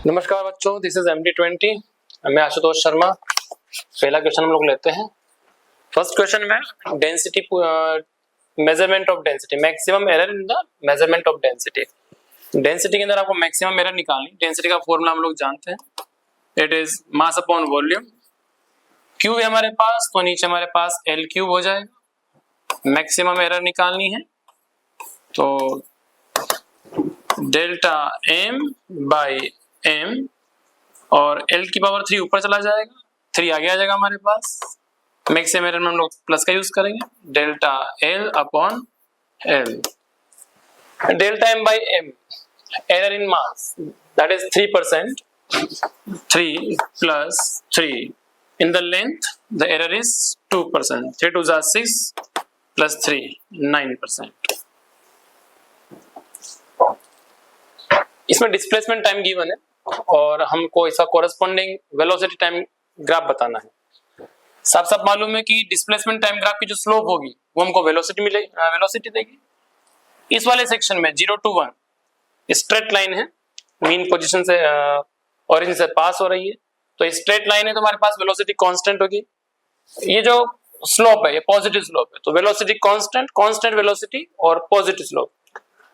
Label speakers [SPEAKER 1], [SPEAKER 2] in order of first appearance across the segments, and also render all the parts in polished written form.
[SPEAKER 1] नमस्कार बच्चों, this is MD20। मैं आशुतोष शर्मा। पहला क्वेश्चन हम लोग लेते हैं। फर्स्ट क्वेश्चन में density, measurement of density, maximum error in the measurement of density. Density के अंदर आपको मैक्सिमम एरर निकालनी। डेंसिटी का फॉर्मूला हम लोग जानते हैं, it is mass upon volume. Cube है हमारे पास, तो नीचे हमारे पास L क्यूब हो जाएगा। मैक्सिमम एरर निकालनी है तो डेल्टा M बाई M और L की पावर 3 ऊपर चला जाएगा, 3 आगे आ जाएगा हमारे पास। मैक्सिमम एरर में हम लोग प्लस का यूज करेंगे, delta L upon L। Delta M by M, error in mass, that is 3%, 3 plus 3 in the length, the error is 2%, 3 2 जा 6 प्लस 3 9%। इसमें डिस्प्लेसमेंट टाइम गिवन है और हमको इसका कोरेस्पोंडिंग वेलोसिटी टाइम ग्राफ बताना है। साफ साफ मालूम है कि डिस्प्लेसमेंट टाइम ग्राफ की जो स्लोप होगी वो हमको वेलोसिटी देगी। इस वाले सेक्शन में 0 to 1 स्ट्रेट लाइन है, मीन पोजीशन से ओरिजिन से पास हो रही है, तो स्ट्रेट लाइन है तो हमारे पास वेलोसिटी कांस्टेंट होगी। ये जो स्लोप है ये पॉजिटिव स्लोप है, तो वेलोसिटी कांस्टेंट वेलोसिटी और पॉजिटिव स्लोप।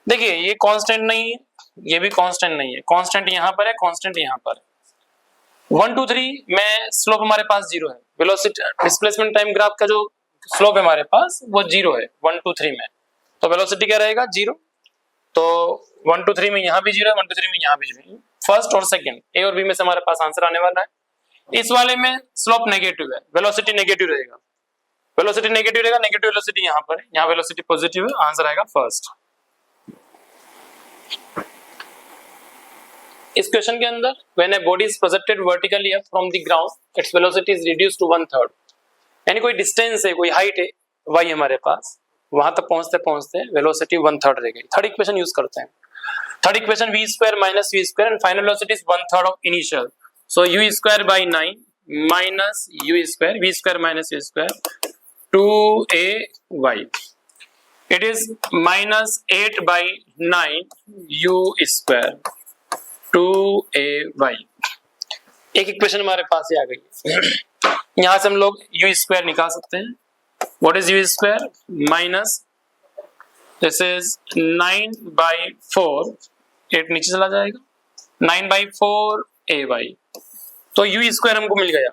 [SPEAKER 1] देखिए ये कांस्टेंट नहीं है, ये भी कांस्टेंट नहीं है, कांस्टेंट यहाँ पर है, कांस्टेंट यहाँ पर है। 1 2 3 में स्लोप हमारे पास 0 है। वेलोसिटी डिस्प्लेसमेंट टाइम ग्राफ का जो स्लोप है हमारे पास वो 0 है 1 2 3 में, तो वेलोसिटी क्या रहेगा 0। तो 1 2 3 में यहाँ भी 0 है, 1 2 3 में यहाँ भी 0 है। फर्स्ट और सेकंड ए और बी में से हमारे पास आंसर आने वाला है। इस वाले में स्लोप नेगेटिव है, वेलोसिटी नेगेटिव रहेगा, नेगेटिव वेलोसिटी यहाँ पर है, यहाँ वेलोसिटी पॉजिटिव है, आंसर आएगा फर्स्ट। इस क्वेश्चन के अंदर when a body is projected vertically up from the ground, its velocity is reduced to 1/3। यानी कोई डिस्टेंस है, कोई हाइट है y हमारे पास, वहां तक पहुंचते पहुंचते वेलोसिटी 1/3 रह गई। थर्ड इक्वेशन यूज करते हैं। Third equation v² minus v² and final velocity is 1/3 of initial, so u² by 9 minus u², v² minus v², 2ay, it is minus 8 by 9 u², 2ay। एक इक्वेशन हमारे पास ही आ गई है। यहां से हम लोग u² निकाल सकते हैं। What is u²? Minus this is 9/4, 8 नीचे चला जाएगा, 9/4 ay। तो u² हमको मिल गया।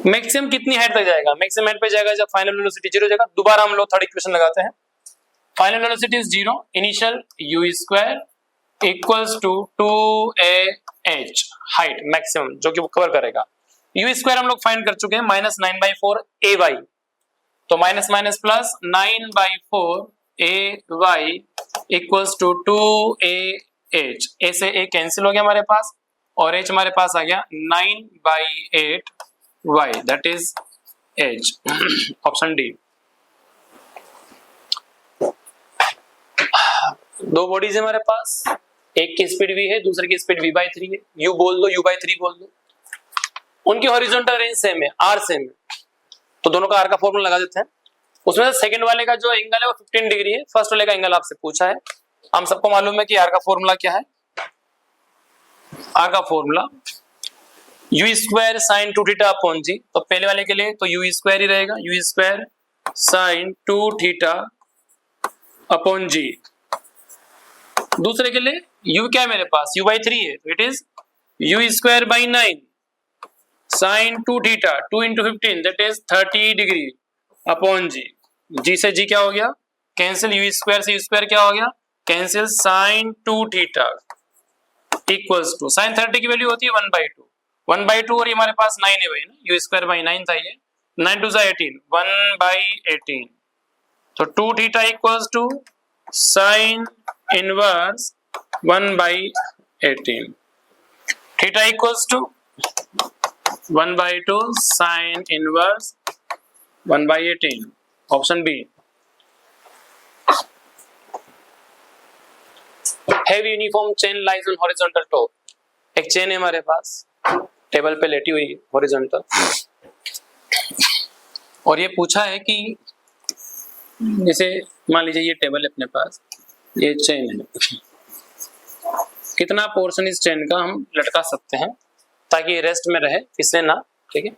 [SPEAKER 1] मैक्सिमम कितनी हाइट तक जाएगा? मैक्सिमम हाइट पे जाएगा जब फाइनल वेलोसिटी 0 हो जाएगा। दोबारा हम लोग थर्ड इक्वेशन लगाते हैं। Final velocity is 0, initial u² equals to 2ah, height maximum जो कि वो कवर करेगा। u² हम लोग फाइंड कर चुके हैं, माइनस 9/4 ay, तो minus minus plus 9/4 ay equals to 2ah। a से a कैंसिल हो गया हमारे पास और h हमारे पास आ गया 9/8 y, that is h, option D. दो बॉडीज है हमारे पास, एक की स्पीड v है, दूसरे की स्पीड v/3 है। u बोल दो, u/3 बोल दो। उनकी हॉरिजॉन्टल रेंज सेम है, r सेम है, तो दोनों का r का फॉर्मूला लगा देते हैं। उसमें से सेकंड वाले का जो एंगल है वो 15 डिग्री है, फर्स्ट वाले का एंगल आपसे पूछा है। हम सबको मालूम है कि r का फॉर्मूला क्या है। r का formula u² sin 2θ upon g, तो पहले वाले के लिए तो u² ही रहेगा, u² sin 2θ अपॉन g। दूसरे के लिए u क्या है मेरे पास, u/3 है, तो it is u² by 9 sin 2θ, 2 into 15 that is 30 degree upon g। g से g क्या हो गया, कैंसिल, u² से u² क्या हो गया, cancel, sin 2θ equals to sin 30 की वैल्यू होती है 1/2 और ये हमारे पास 9 है भाई ना, u² बाई 9 था ये, 9 2 18, 1/18, तो 2θ equals to sin inverse 1/18, theta equals to 1/2 sin inverse 1/18, option B. Heavy uniform chain lies on horizontal top, एक चेन है हमारे पास, टेबल पे लेटी हुई है हॉरिजॉन्टल, और ये पूछा है कि जैसे मान लीजिए ये टेबल है अपने पास, ये चेन है, कितना पोर्शन इस चेन का हम लटका सकते हैं ताकि रेस्ट में रहे, फिसले ना। ठीक है,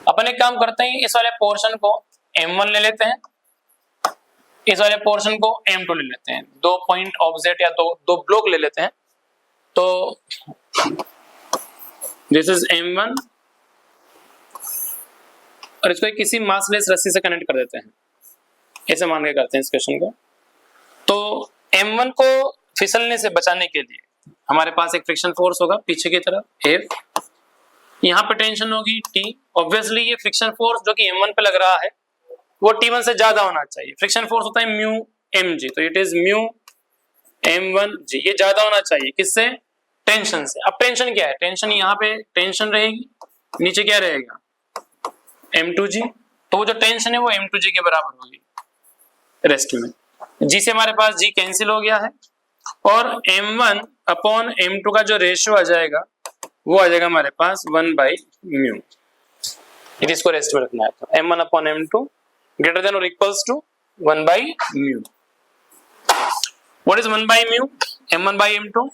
[SPEAKER 1] अपन एक काम करते हैं, इस वाले पोर्शन को M1 ले लेते हैं, इस वाले पोर्शन को M2 ले लेते हैं, 2 पॉइंट ऑब्जेक्ट या दो ब्लॉक ले लेते हैं। तो दिस इज M1 और इसको किसी मासलेस रस्सी से कनेक्ट कर देते हैं, ऐसे मान के करते हैं इस क्वेश्चन को। तो M1 को फिसलने से बचाने के लिए हमारे पास एक फ्रिक्शन फोर्स होगा पीछे की तरफ F, यहाँ पे टेंशन होगी T। ऑब्वियसली ये फ्रिक्शन फोर्स जो कि M1 पे लग रहा है वो T1 से ज्यादा होना चाहिए। फ्रिक्शन फोर्स होता है म्यू mg, तो इट इज म्यू m1g, ये ज्यादा होना चाहिए किससे? टेंशन से। अब टेंशन क्या है? टेंशन यहाँ पे टेंशन रहेगी, नीचे क्या रहेगा? m2g, तो वो जो टेंशन है वो m2g के बराबर होगी रेस्ट में। g से हमारे पास g कैंसिल हो गया है और m1 अपॉन m2 का जो रेशियो आ जाएगा वो आ जाएगा हमारे पास 1/μ। यदि इसको रेस्ट में रखना है तो m1 upon m2 greater than और equals to 1/μ। What is 1/μ? m1 by m2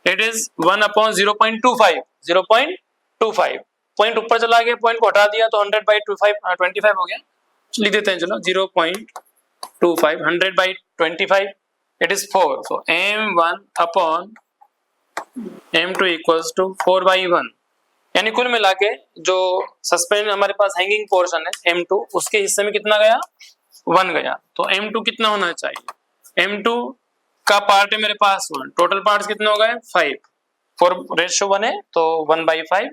[SPEAKER 1] it is 1 upon 0.25, 0.25। Point ऊपर चला गया, पॉइंट को हटा दिया तो 100/25 हो गया, लिख देते हैं चलो 0.25, 100/25 it is 4, so m1 upon m2 equals to 4/1। यानी कुल मिला के जो सस्पेंड हमारे पास हैंगिंग पोर्शन है m2 उसके हिस्से में कितना गया? 1 गया। तो m2 कितना होना चाहिए? m2 का पार्ट है मेरे पास 1, टोटल पार्ट्स कितने हो गए? 5, 4 रेशियो 1 है तो 1/5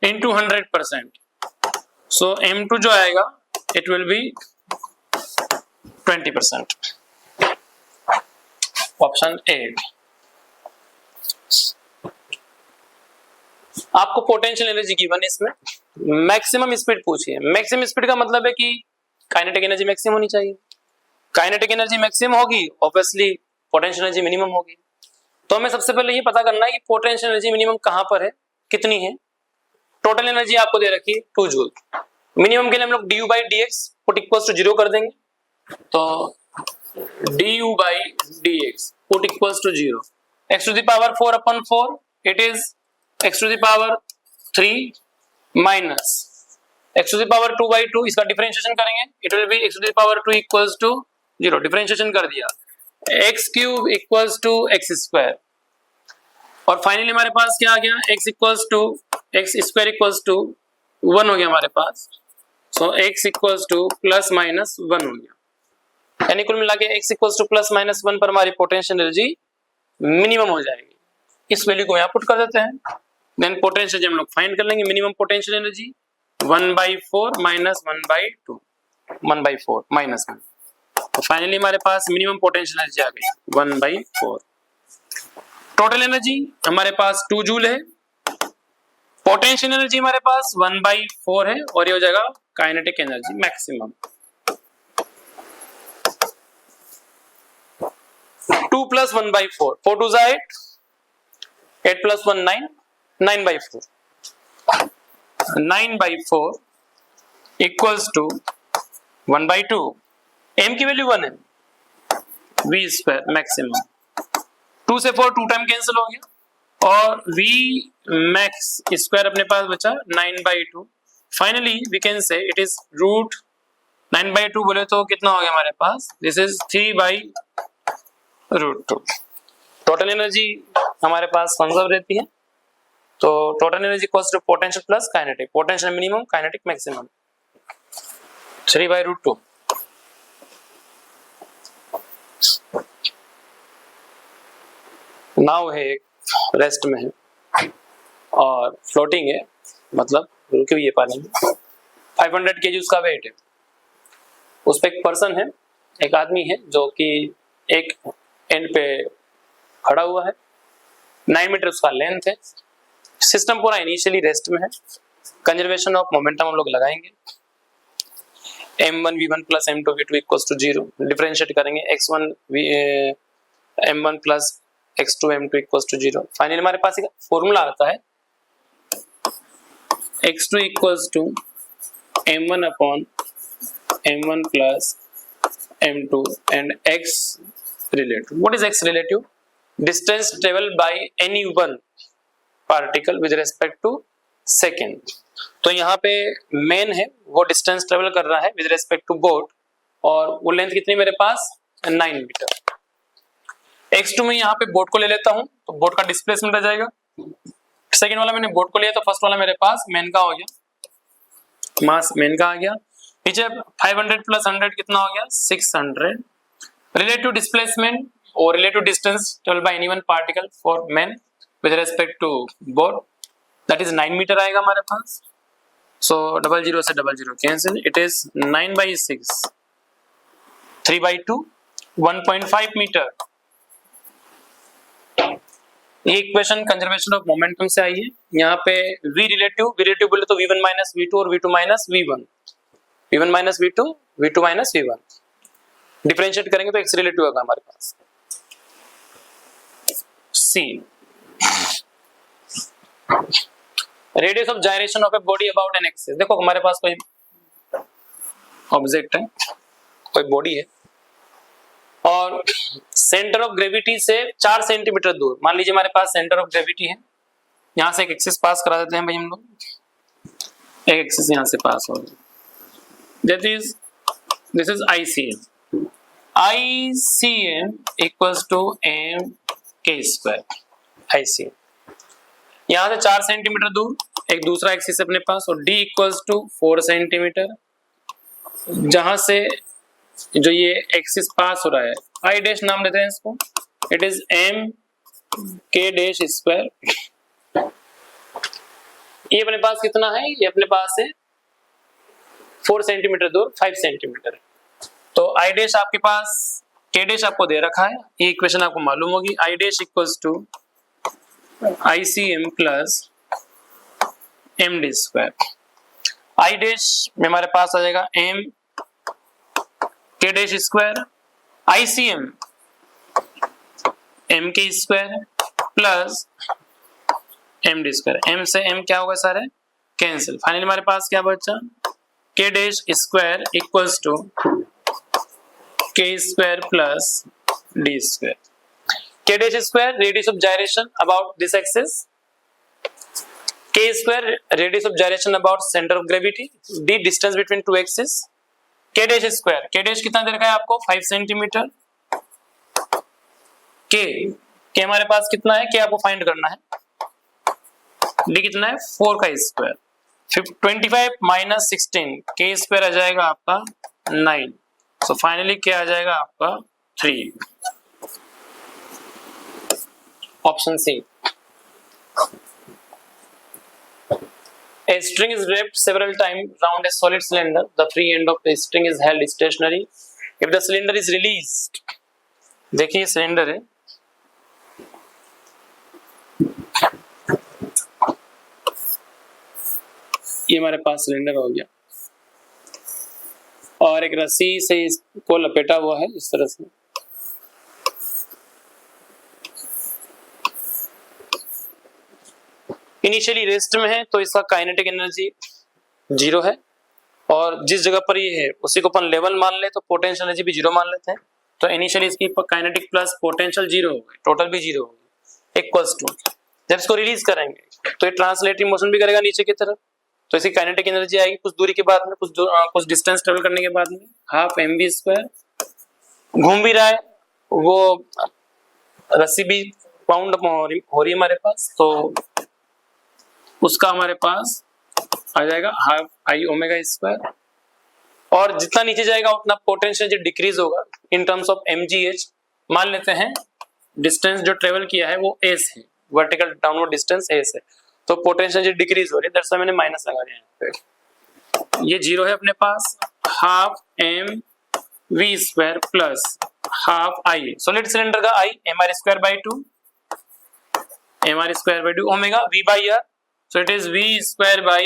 [SPEAKER 1] इंटू 100%। सो m2 जो आएगा it will B 20%। Option A. आपको पोटेंशियल एनर्जी गिवन है, इसमें मैक्सिमम स्पीड पूछी है। मैक्सिमम स्पीड का मतलब है कि काइनेटिक एनर्जी मैक्सिमम होनी चाहिए। काइनेटिक एनर्जी मैक्सिमम होगी, ऑब्वियसली पोटेंशियल एनर्जी मिनिमम होगी। तो हमें सबसे पहले ये पता करना है कि पोटेंशियल एनर्जी मिनिमम कहां पर है, कितनी है। टोटल एनर्जी आपको दे रखी है 2 जूल। मिनिमम के लिए हम लोग du/dx पुट इक्वल्स टू 0 कर देंगे, तो du/dx put equals to 0, x to the power 4/4 it is x to the power 3 minus x to the power 2/2। इसका डिफरेंशिएशन करेंगे it will be x to the power 2 equals to 0। Differentiation कर दिया, x cube equals to x square, और finally हमारे पास क्या आ गया? x equals to x square equals to 1 हो गया हमारे पास। So x equals two plus minus 1 हो गया। यानी कुल मिला के x equals two plus minus 1 पर हमारी पोटेंशियल एनर्जी मिनिमम हो जाएगी। इस वैल्यू को यहाँ पुट कर देते हैं, देन पोटेंशियल एनर्जी हम लोग फाइंड कर लेंगे। Minimum potential energy 1/4 minus 1/2, 1/4 minus 1, तो फाइनली हमारे पास मिनिमम पोटेंशियल एनर्जी आ गई 1/4। टोटल एनर्जी हमारे पास 2 जूल है, पोटेंशियल एनर्जी हमारे पास 1/4 है, और ये हो जाएगा kinetic energy maximum. 2 + 1/4, 4 2 8, 8 + 1 9, 9/4, 9/4 equals to 1/2। m की वैल्यू 1 है, v स्क्वायर मैक्सिमम। 2 से 4 2 टाइम कैंसिल हो गया, और v मैक्स स्क्वायर अपने पास बचा 9/2। Finally we can say it is root 9/2 बोले तो कितना हो गया हमारे पास? This is 3/√2। टोटल एनर्जी हमारे पास कंजर्व रहती है, तो total energy equals to potential plus kinetic, potential minimum kinetic maximum, 3/√2। नाव है रेस्ट में है और फ्लोटिंग है, मतलब रुके हुई है पानी में। 500 kg उसका वेट है, उस पे एक पर्सन है, एक आदमी है जो कि एक एंड पे खड़ा हुआ है, 9 मीटर उसका लेंथ है। सिस्टम पूरा इनिशियली रेस्ट में है। कंजर्वेशन ऑफ मोमेंटम हम लोग लगाएंगे, m1v1 + m2v2 = 0। डिफरेंशिएट करेंगे x1 m1 + x2 m2 = 0। Finally हमारे पास एक फॉर्मूला आता है, x2 = m1 upon m1 + m2 and x relative। What is x relative? Distance travel by any one particle with respect to second. तो यहाँ पे main है वो डिस्टेंस ट्रेवल कर रहा है विद रिस्पेक्ट टू बोट, और वो लेंथ कितनी मेरे पास 9 मीटर। x2 में यहाँ पे बोट को ले लेता हूँ तो बोट का डिस्प्लेसमेंट आ जाएगा। सेकेंड वाला मैंने बोट को लिया तो फर्स्ट वाला मेरे पास मेन का हो गया, मास मेन का आ गया। नीचे 500 प्लस 100 कितना हो गया 600। रिलेटिव डिस्प्लेसमेंट और relative distance travel by any one particle for men with respect to boat, that is 9 metre आएगा हमारे पास। सो 00 से 00 कैंसिल, इट इज 9/6 3/2 1.5 मीटर। ये इक्वेशन कंजर्वेशन ऑफ मोमेंटम से आई है। यहाँ पे v रिलेटिव बोले तो v1 माइनस v2 और v2 minus v1, v1 minus v2, v2 minus v1। Differentiate करेंगे तो x रिलेटिव होगा हमारे पास। C, radius of gyration of a body about an axis. देखो हमारे पास कोई ऑब्जेक्ट है, कोई बॉडी है और सेंटर ऑफ ग्रेविटी से 4 सेंटीमीटर दूर, मान लीजिए हमारे पास सेंटर ऑफ ग्रेविटी है, यहां से एक एक्सिस पास करा देते हैं भाई हम लोग, एक एक्सिस यहां से पास हो गई, that is this is ICM। ICM equals to m k square. ICM यहां से 4 सेंटीमीटर दूर एक दूसरा एक्सिस अपने पास, और d इक्वल्स टू 4 सेंटीमीटर, जहां से जो ये एक्सिस पास हो रहा है I डैश नाम देते हैं इसको, it is m k dash square. ये अपने पास कितना है, ये अपने पास है 4 सेंटीमीटर दूर 5 सेंटीमीटर। तो I डैश आपके पास k डैश आपको दे रखा है, ये इक्वेशन आपको मालूम होगी। I dash equals to ICM plus m d square. I dash में हमारे पास आ जाएगा m k dash square, ICM m k square plus m d square. m से m क्या होगा सारे कैंसिल, फाइनली हमारे पास क्या बचा k dash square equals to k square plus d square. k dash square radius of gyration about this axis, k square radius of gyration about centre of gravity, d distance between two axis. k dash square, k dash कितना दे रखा है आपको 5 centimetre, k हमारे पास कितना है, k आपको find करना है, d कितना है 4 का स्क्वायर, 25 माइनस 16 k स्क्वायर आ जाएगा आपका 9। सो फाइनली क्या आ जाएगा आपका 3, option C. A string is wrapped several times round a solid cylinder. The free end of the string is held stationary. If the cylinder is released, देखिए cylinder है, ये हमारे पास cylinder हो गया और एक रस्सी से इसको लपेटा हुआ है इस तरह से। इनिशियली रेस्ट में है तो इसका काइनेटिक एनर्जी 0 है, और जिस जगह पर ये है उसी को अपन लेवल मान ले तो पोटेंशियल एनर्जी भी 0 मान लेते हैं। तो इनिशियली इसकी काइनेटिक प्लस पोटेंशियल 0 हो गई, टोटल भी 0 होगी, इक्वल्स टू जब इसको रिलीज करेंगे तो ये ट्रांसलेटरी मोशन भी करेगा नीचे की तरफ, तो इसकी काइनेटिक एनर्जी आएगी कुछ दूरी के बाद में, कुछ डिस्टेंस ट्रेवल करने के बाद में, हाफ mv स्क्वायर। घूम भी रहा है वो रस्सी भी पाउंड हो रही है हमारे पास, तो उसका हमारे पास आ जाएगा हाफ I ओमेगा स्क्वायर, और जितना नीचे जाएगा उतना पोटेंशियल डिक्रीज होगा इन टर्म्स ऑफ mgh। मान लेते हैं डिस्टेंस जो ट्रेवल किया है वो s है, वर्टिकल डाउनवर्ड डिस्टेंस s है, तो पोटेंशियल डिक्रीज हो रही है, दैट्स व्हाई मैंने माइनस लगा दिया यहाँ पे। ये 0 है अपने पास, half m v square plus half I, solid cylinder का I mr square by 2, mr square by 2 omega v by r, so it is v square by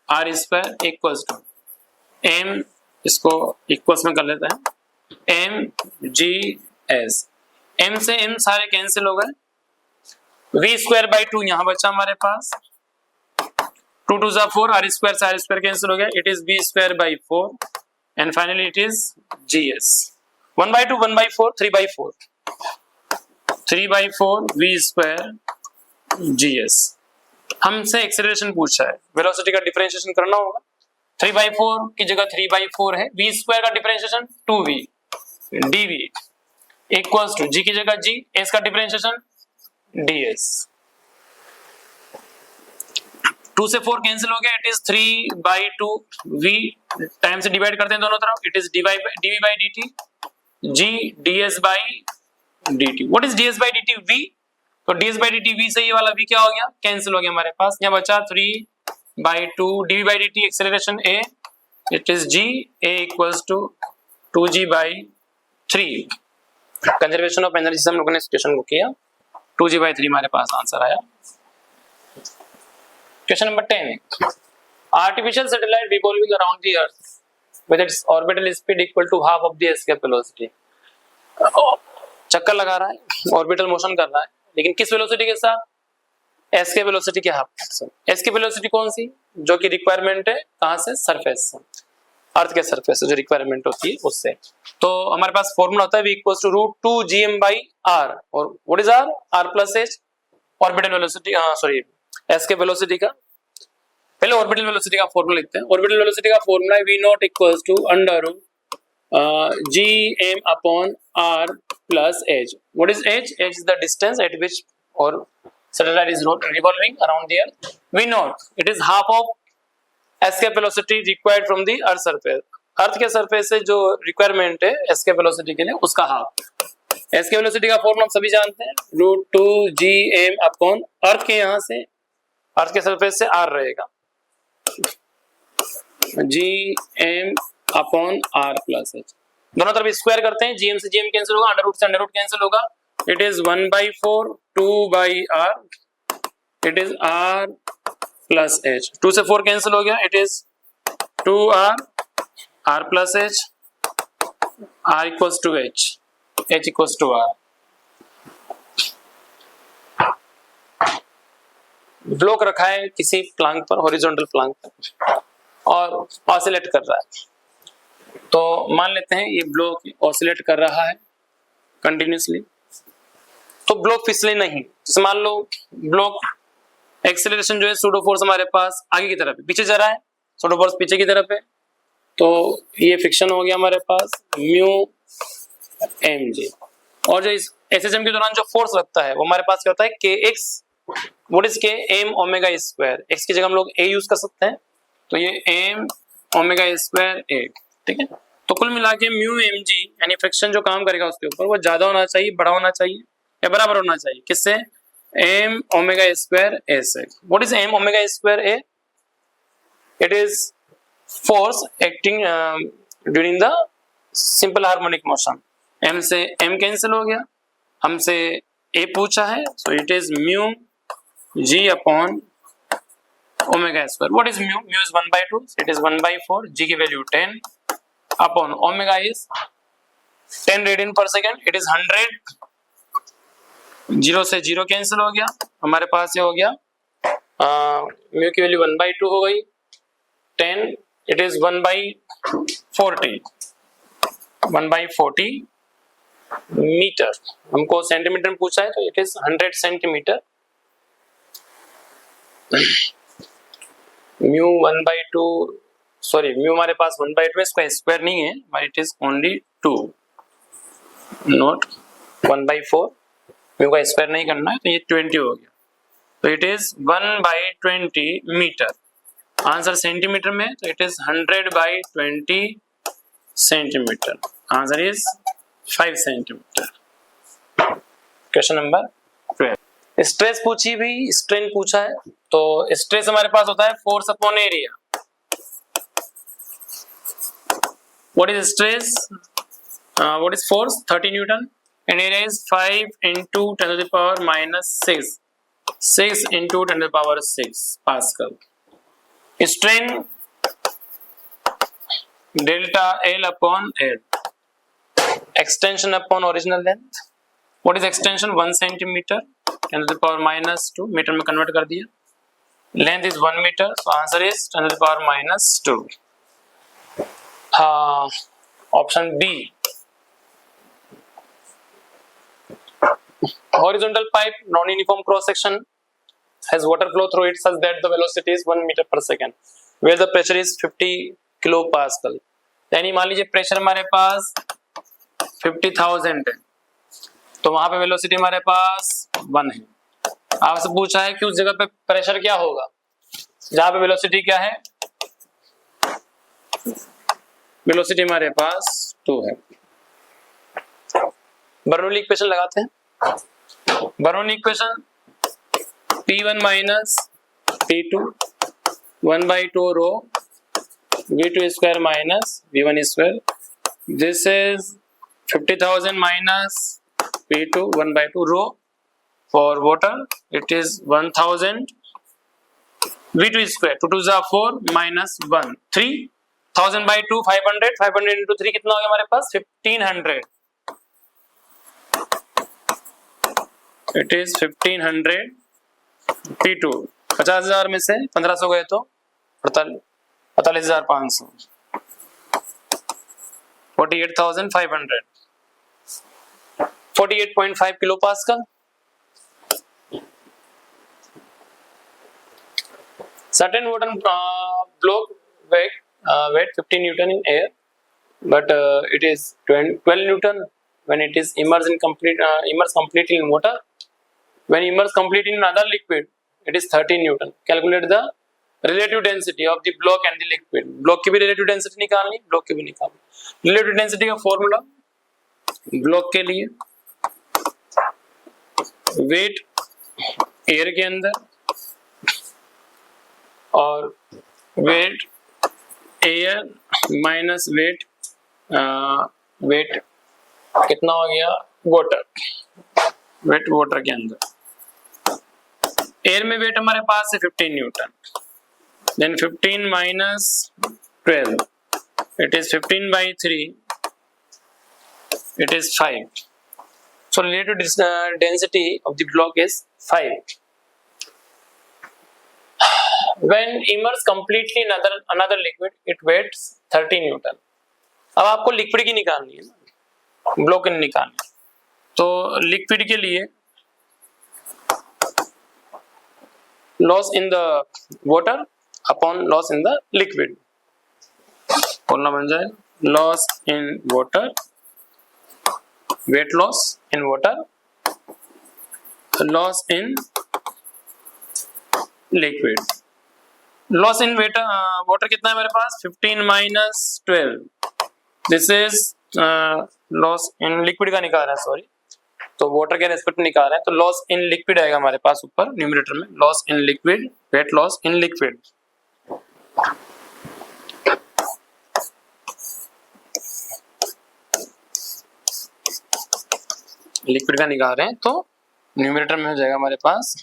[SPEAKER 1] r square equals to m, इसको equals में कर लेते हैं m g s, m से m सारे cancel हो गए, v स्क्वायर बाई 2 यहां बचा हमारे पास, 2 2 जा 4, r स्क्वायर से r स्क्वायर कैंसिल हो गया, it is v square by 4 and finally it is gs। 1/2 1/4 3/4 3/4 v square gs। हमसे एक्सेलरेशन पूछा है, वेलोसिटी का डिफरेंशिएशन करना होगा। 3/4 की जगह 3/4 है, v स्क्वायर का differentiation 2v dv equals to g की जगह g, s का डिफरेंशिएशन ds। 2 से 4 कैंसिल हो गया, इट इज 3/2 v टाइम से डिवाइड करते हैं दोनों तरफ, it is dv by dt g ds by dt। What is ds by dt? v। तो ds by dt v से ये वाला v क्या हो गया, कैंसिल हो गया हमारे पास। यहाँ बचा 3/2 dv by dt acceleration a, it is g a equals to 2g by 3। Conservation of energy से हम लोगों ने इस क्वेश्चन को किया, 2g by 3 हमारे पास आंसर आया। Question number 10, artificial satellite revolving around the earth with its orbital speed equal to half of the escape velocity. चक्कर लगा रहा है, ऑर्बिटल मोशन कर रहा है, लेकिन किस वेलोसिटी के साथ? एस्केप वेलोसिटी के हाफ। एस्केप वेलोसिटी कौन सी? जो कि रिक्वायरमेंट है कहां से? सरफेस से, अर्थ के सरफेस से जो रिक्वायरमेंट होती है उससे। तो हमारे पास फॉर्मूला होता है v इक्वल्स टू √2gm/r, और what is r? r plus h orbital velocity, sorry escape velocity का। पहले ऑर्बिटल वेलोसिटी का फॉर्मूला लिखते हैं। ऑर्बिटल वेलोसिटी का फॉर्मूला है v0 equals to √gm/r plus h। what is h? h is the distance at which or satellite is revolving around the earth। v0 it is half of escape velocity required from the earth surface। अर्थ के surface से जो requirement है escape velocity के लिए उसका half. Escape velocity का formula हम सभी जानते हैं, √2gm/ अर्थ के यहाँ से, अर्थ के सरफेस से r रहेगा, gm/r plus h। दोनों तरफ स्क्वायर करते हैं, gm से gm कैंसिल होगा, अंडर रूट से अंडर रूट कैंसिल होगा, it is 1/4 2/r, it is r plus h। 2 से 4 कैंसिल हो गया, it is 2r, r plus h, r equals to h, h equals to r। Block रखा है किसी Planck पर, हॉरिजॉन्टल प्लांक पर, और ऑसिलेट कर रहा है। तो मान लेते हैं ये ब्लॉक ऑसिलेट कर रहा है कंटिन्यूसली, तो ब्लॉक फिसले नहीं। जैसे मान लो ब्लॉक एक्सेलरेशन जो है सूडो फोर्स हमारे पास आगे की तरफ है, पीछे जा रहा है, सूडो फोर्स पीछे की तरफ है, तो ये फ्रिक्शन हो गया हमारे पास म्यू mg। और जो इस एसएचएम के दौरान जो फोर्स लगता है वो हमारे पास क्या होता है, kx। What is k? m omega square. x की जगह हम लोग a यूज कर सकते हैं, तो ये m ओमेगा स्क्वायर a, ठीक है। तो कुल मिला के म्यू mg यानी फ्रिक्शन जो काम करेगा उसके ऊपर वो ज्यादा होना चाहिए, बड़ा होना चाहिए, या बराबर होना चाहिए किससे? m ओमेगा स्क्वायर a से। What is m omega square a? It is force acting during the simple harmonic motion। m से m कैंसिल हो गया, हमसे a पूछा है, so it is mu g upon omega square। what is mu? mu is 1/2, so it is 1/4, g की value 10 upon omega is 10 radian पर second, it is 100। 0 से 0 cancel हो गया, हमारे पास ये हो गया mu की वैल्यू 1/2 हो गई, 10 it is 1/40, 1/40 मीटर। हमको सेंटीमीटर में पूछा है, तो it is 100 centimetre. Mu 1/2, sorry mu हमारे पास 1/2 है, इसका स्क्वायर नहीं है, but it is only 2, not 1/4। Mu का स्क्वायर नहीं करना है, तो ये 20 हो गया, तो it is 1/20 metre. Answer centimetre में, तो it is 100/20 centimetre. Answer is 5 centimetre. Question number 12, stress पूछी भी, स्ट्रेन पूछा है। तो स्ट्रेस हमारे पास होता है force upon area. What is stress? What is force? 30 Newton, and area is 5 into 10 to the power minus 6, 6 into 10 to the power 6 pascal. Strain delta L upon L, extension upon original length. What is extension? 1 centimetre, 10 to the power minus 2 metre में convert कर दिया, length is 1 metre, so answer is 10 to the power minus 2। हाँ, option B, horizontal pipe, non-uniform cross section has water flow through it such that the velocity is 1 meter per second, where the pressure is 50 kilopascal. यानी मान लीजिए pressure हमारे पास 50,000 है, तो वहां पे velocity हमारे पास 1 है। आपसे पूछा है कि उस जगह पे प्रेशर क्या होगा जहां पे वेलोसिटी क्या है, वेलोसिटी हमारे पास 2 है। बर्नौली इक्वेशन लगाते हैं। Bernoulli equation P1 minus P2 1/2 rho V2 square minus V1 square, this is 50,000 minus P2 1/2 rho, for water it is 1000 V2 square, 2 2 are 4 minus 1 3000 by 2 500, 500 into 3 कितना हो गया हमारे पास 1500, it is 1500 P2, 50,000 में से 1500 गए तो 48,500, 48,500, 48.5 kilo pascal. Certain wooden block weight 15 Newton in air, but it is 12 Newton when it is immersed completely in water. When immersed completely in other liquid, it is 13 Newton. Calculate the relative density of the block and the liquid. Block की भी relative density निकालनी, block की भी निकालनी। Relative density का formula block के लिए weight air के अंदर और वेट एयर माइनस वेट कितना हो गया वाटर, वेट वाटर के अंदर। एयर में वेट हमारे पास है 15 newton, then 15 minus 12 it is 15 by 3 it is 5, so relative density of the block is 5. When immersed completely in another liquid, it weighs 13 Newton. अब आपको लिक्विड की निकालनी है ना, ब्लॉक की निकालनी, तो लिक्विड के लिए loss in the water upon loss in the liquid, बोलना बन जाए loss in water, weight loss in water, loss in liquid. Loss in water कितना है हमारे पास 15 minus 12, this is loss in liquid का निकाल रहा है, सॉरी, तो वाटर के रेस्पेक्ट में निकाल रहे हैं, तो लॉस इन लिक्विड आएगा हमारे पास ऊपर न्यूमरेटर में, loss in liquid, weight loss in liquid. Liquid का निकाल रहे हैं तो न्यूमरेटर में हो जाएगा हमारे पास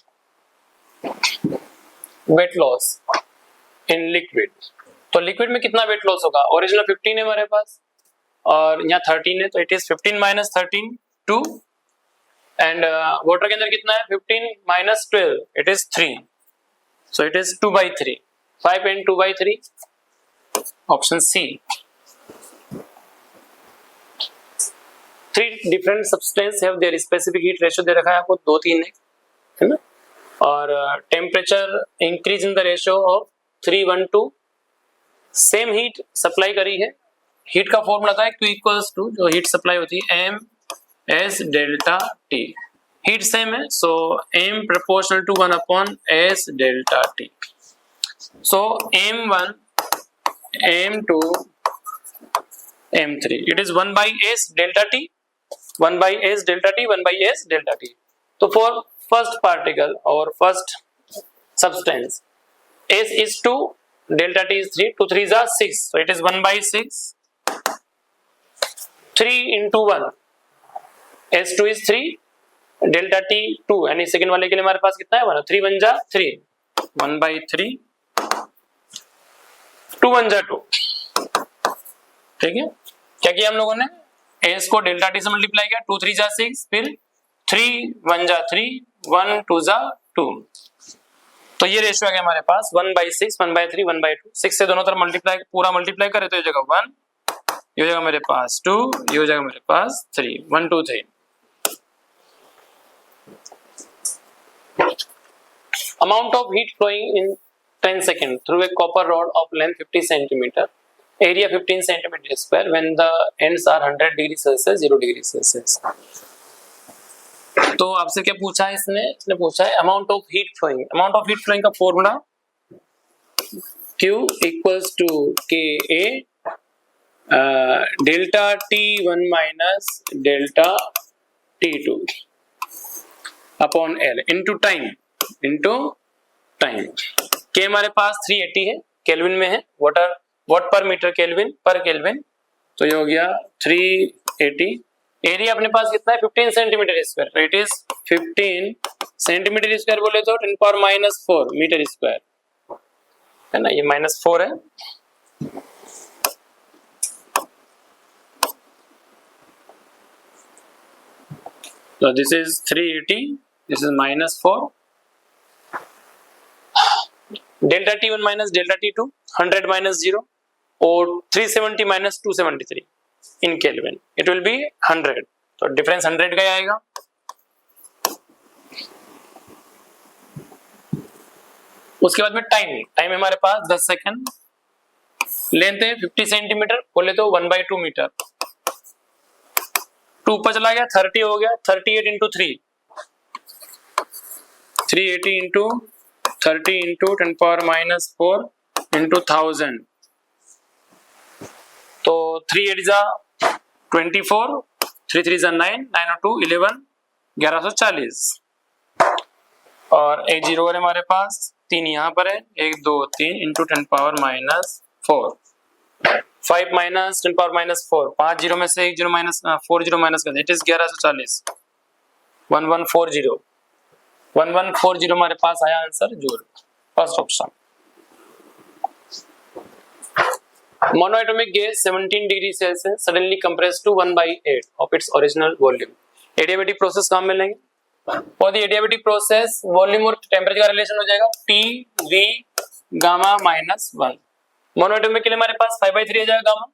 [SPEAKER 1] वेट लॉस इन लिक्विड। तो लिक्विड में कितना वेट लॉस होगा, ओरिजिनल 15 है हमारे पास और यहाँ 13 है, तो it is 15 minus 13 2, and water के अंदर कितना है 15 minus 12 it is 3, so it is 2/3, 5 and 2/3, option C. 3 different substance have their specific heat ratio दे रखा है आपको 2-3 है ना, और temperature increase in the ratio of 3:1:2, same heat supply करी है, हीट का फॉर्मूला था Q इक्वल्स टू जो हीट सप्लाई होती है M S delta T, heat same है, so M proportional to 1 S delta T, so M1 M2 M3 it is 1/S delta T, 1/S delta T, 1/S delta T। तो for first particle or first substance S is 2, delta T is 3, 2 3s are 6, so it is 1/6, 3 into 1, S2 is 3, delta T 2, यानी second वाले के लिए हमारे पास कितना है 1, 3 1 जा 3, 1/3, 2 1 जा 2, ठीक है। क्या किया हम लोगों ने, S को डेल्टा T से मल्टीप्लाई किया, 2 3 जा 6, फिर 3 1 जा 3, 1 2 जा 2, तो ये रेशियो आ गया हमारे पास 1/6, 1/3, 1/2, 6 से दोनों तरफ मल्टीप्लाई पूरा मल्टीप्लाई करे तो ये जगह 1, ये हो जाएगा मेरे पास 2, ये हो जाएगा मेरे पास 3, 1 2 3। amount of heat flowing in 10 seconds through a copper rod of length 50 centimeter, area 15 centimeter square when the ends are 100 degree Celsius 0 degree Celsius. तो आपसे क्या पूछा है इसने पूछा है amount of heat flowing. Amount of heat flowing का formula Q equals to K A delta T1 minus delta T2 upon L into time के हमारे पास 380 है, केल्विन में है, वाट पर मीटर केल्विन पर केल्विन, तो ये हो गया 380। एरिया अपने पास कितना है 15 सेंटीमीटर स्क्वायर, तो इट इज 15 सेंटीमीटर स्क्वायर बोले तो 10⁻⁴ मीटर स्क्वायर है ना, ये -4 है। तो this is 380, this is -4, delta T1 minus delta T2 100 minus 0 और 370 minus 273 in kelvin, it will B 100, तो डिफरेंस 100 का आएगा। उसके बाद में टाइम हमारे पास 10 सेकंड, लेंथ है 50 सेंटीमीटर बोले तो 1/2 मीटर, 2 ऊपर चला गया 30 हो गया, 38 इंटू 3 380 इंटू 30 इंटू 10⁻⁴ इंटू 1000, तो 3 8 जा 24, 3 3 जा 9, 9 और 2 11, 1140 और एक जीरो है हमारे पास, 3 यहाँ पर है, 1 2 3 इंटू 10⁻⁴, 5 माइनस 10⁻⁴, 5 जीरो में से 1 जीरो माइनस 4 जीरो माइनस कर दे, इट इज 1140, 1140 हमारे पास आया answer joule, first option. Monoatomic gas 17 degree Celsius suddenly compressed to 1/8 of its original volume. Adiabatic process कहाँ मिलेंगे? For the adiabatic process volume और temperature का रिलेशन हो जाएगा T V गामा -1। मोनोएटॉमिक के लिए हमारे पास 5/3 आ जाएगा गामा।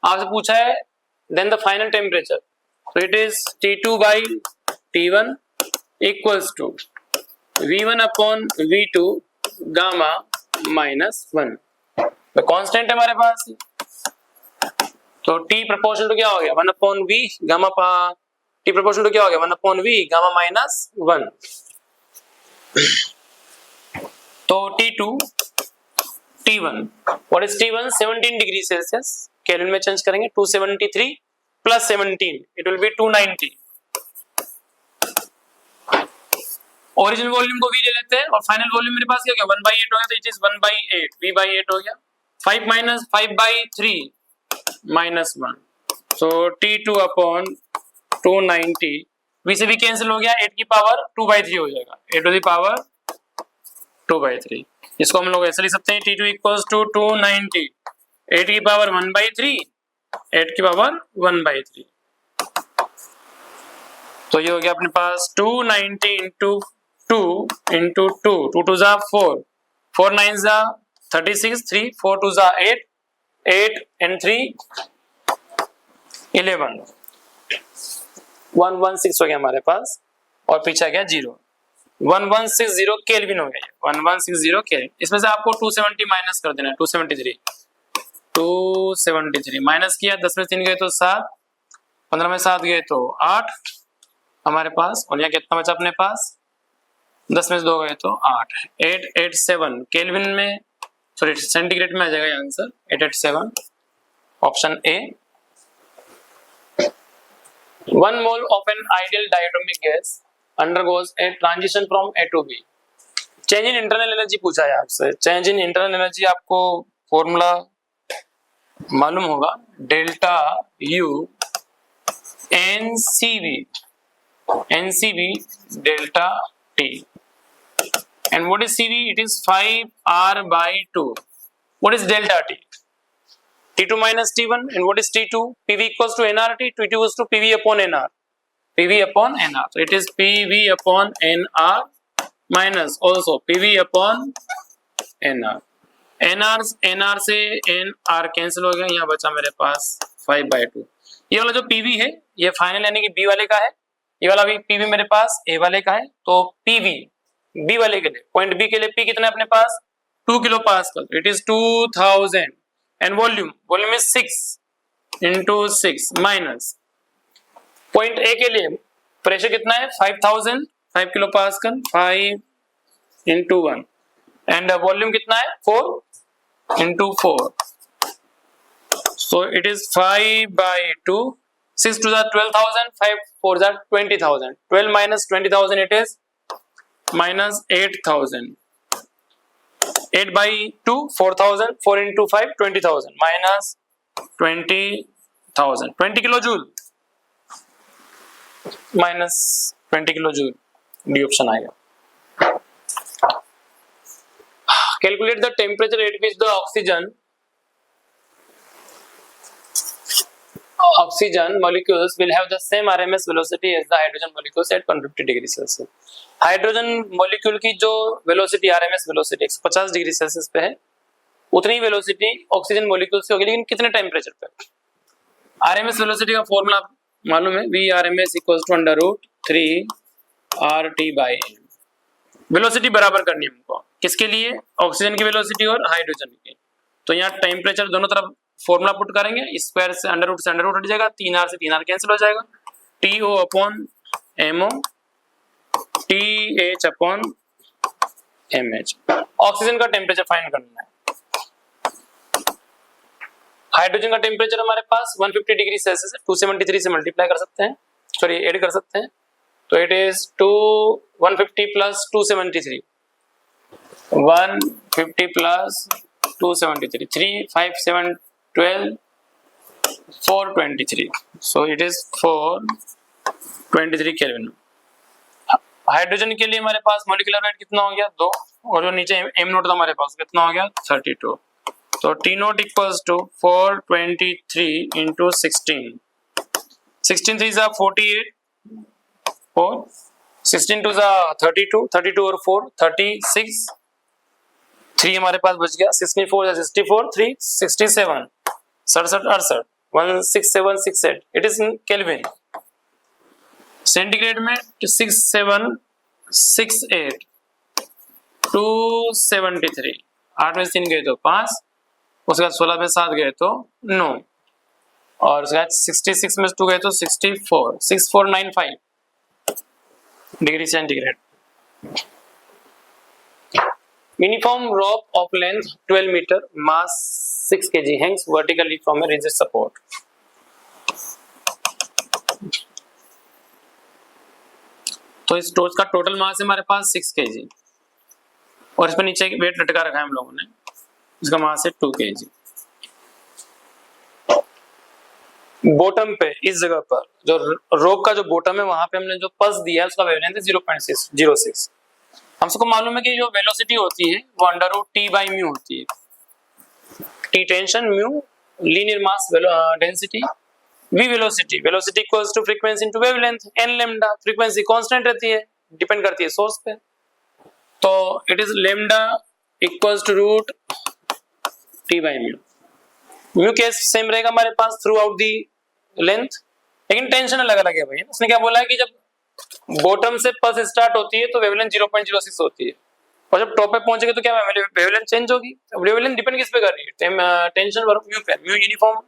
[SPEAKER 1] आपसे पूछा है देन द फाइनल टेम्परेचर, तो it is T2/T1 equals to V1 upon V2 gamma -1। तो कांस्टेंट है हमारे पास, तो T प्रोपोर्शनल टू क्या हो गया 1/V gamma T proportional to क्या हो गया 1/V गामा -1। तो T2 T1, what is T1? 17 degree Celsius, kelvin में चेंज करेंगे 273 plus 17 it will B 290। Original volume को V ले लेते हैं और फाइनल वॉल्यूम मेरे पास क्या हो गया 1/8 हो गया, तो इट इज 1/8 V/8 हो गया। 5 minus 5/3 -1, so T2 upon 290, V से भी कैंसिल हो गया, 8 की पावर 2/3 हो जाएगा, 8 टू द पावर 2/3। इसको हम लोग ऐसे लिख सकते हैं T2 इक्वल्स टू 290, 8 की पावर 1/3, 8 की पावर 1/3, तो ये हो गया अपने पास 290 इंटू 2 इंटू 2, 2 2 जा 4, 4 9 जा 36, 3 4 2 जा 8, 8 and 3 11, 116 हो गया हमारे पास और पीछे आ गया 0, 1160 केल्विन हो गया, 1160 केल्विन। इसमें से आपको 270 माइनस कर देना है, 273 माइनस किया, 10 में 3 गए तो 7, 15 में 7 गए तो 8 हमारे पास, और यहाँ कितना बचा अपने पास 10 में से 2 गए तो 8, 887 केल्विन में, सॉरी सेंटीग्रेड में आ जाएगा answer 887, option A. 1 mole of an ideal diatomic gas undergoes a transition from A to B. Change in internal energy पूछा है आपसे। चेंज इन इंटरनल एनर्जी आपको फॉर्मूला मालूम होगा, delta U NCV delta T, and what is CV? It is 5R/2. What is delta T? T2 minus T1, and what is T2? PV equals to nRT, T2 equals to PV upon NR, PV upon NR, so it is PV upon NR minus also PV upon NR, NR से NR cancel हो गया, यहाँ बचा मेरे पास 5/2। ये वाला जो PV है ये फाइनल यानी कि B वाले का है, ये वाला भी पीवी मेरे पास ए वाले का है, तो पीवी बी वाले के लिए, पॉइंट बी के लिए पी कितना है अपने पास 2 kilo pascal, it is 2000 and volume is 6 into 6 minus point A के लिए प्रेशर कितना है 5000 5 kilo pascal 5 into 1 and volume कितना है 4 into 4, so it is 5 by 2, 6 to the 12,000, 5 4 the 20,000, 12 minus 20,000 it is minus 8,000, 8 by 2 4,000, 4 into 5 20,000 minus 20,000, 20 kilojoule minus 20 kilojoule, D option आएगा। Calculate the temperature at which the oxygen molecules will have the same RMS velocity as the hydrogen molecules at 150 degree Celsius। Hydrogen molecule की जो velocity RMS velocity 150 degree Celsius पे है, उतनी velocity oxygen molecule से होगी, लेकिन कितने temperature पे। RMS वेलोसिटी का फॉर्मूला मालूम है, VRMS = √3 RT/m। वेलोसिटी बराबर करनी है हमको, किसके लिए, ऑक्सीजन की वेलोसिटी और हाइड्रोजन की। तो यहाँ टेम्परेचर दोनों तरफ फॉर्मूला पुट करेंगे, स्क्वायर से अंडर रूट हट जाएगा, 3R से 3R कैंसिल हो जाएगा, TO/MO TH/mH। ऑक्सीजन का टेम्परेचर फाइंड करना है। हाइड्रोजन का टेम्परेचर हमारे पास 150 डिग्री सेल्सियस है, 273 से मल्टीप्लाई कर सकते हैं, सॉरी ऐड कर सकते हैं, तो it is 150 plus 273, 150 plus 273, 3 5 7 12 423, so it is 423 kelvin. Hydrogen के लिए हमारे पास मॉलिक्यूलर वेट कितना हो गया 2, और जो नीचे m नोट था हमारे पास कितना हो गया 32, तो T naught equals to 423 into 16, 16 3 जा 48, 4 16 2 जा 32, 32 और 4 36, 3 हमारे पास बच गया, 64 जा 64, 3 67, 67 68, 16768, it is in kelvin. Centigrade में 6768 273, 8 में 3 गए तो 5, उसके बाद 16 में 7 गए तो 9, और उसके बाद 66 में 2 गए तो 64, 6495 degree centigrade. Uniform rope of length 12 meter, mass 6 kg, hangs vertically from a rigid support। तो इस टॉर्च का टोटल मास है हमारे पास 6 kg, और इस पर नीचे वेट लटका रखा है हम लोगों ने, इसका मास है 2 kg। बॉटम पे इस जगह पर जो रोप का जो बॉटम है वहां पे हमने जो पल्स दिया है उसका वेवलेंथ है 0.606। हम सबको मालूम है कि जो वेलोसिटी होती है वो √T/μ होती है। T tension, mu linear mass density, V velocity, velocity equals to frequency into wavelength, n lambda, frequency constant रहती है, डिपेंड करती है सोर्स पे, तो it is lambda equals to √T/μ। Mu case same रहेगा हमारे पास थ्रू आउट दी लेंथ, लेकिन टेंशन अलग अलग है भाई। उसने क्या बोला है कि जब बॉटम से पल्स स्टार्ट होती है तो वेवलेंथ 0.06 होती है, और जब टॉप पे पहुंचेगी तो क्या वेवलेंथ चेंज होगी। वेवलेंथ डिपेंड किस पे कर रही है, टेंशन वर्क म्यू पे। म्यू यूनिफॉर्म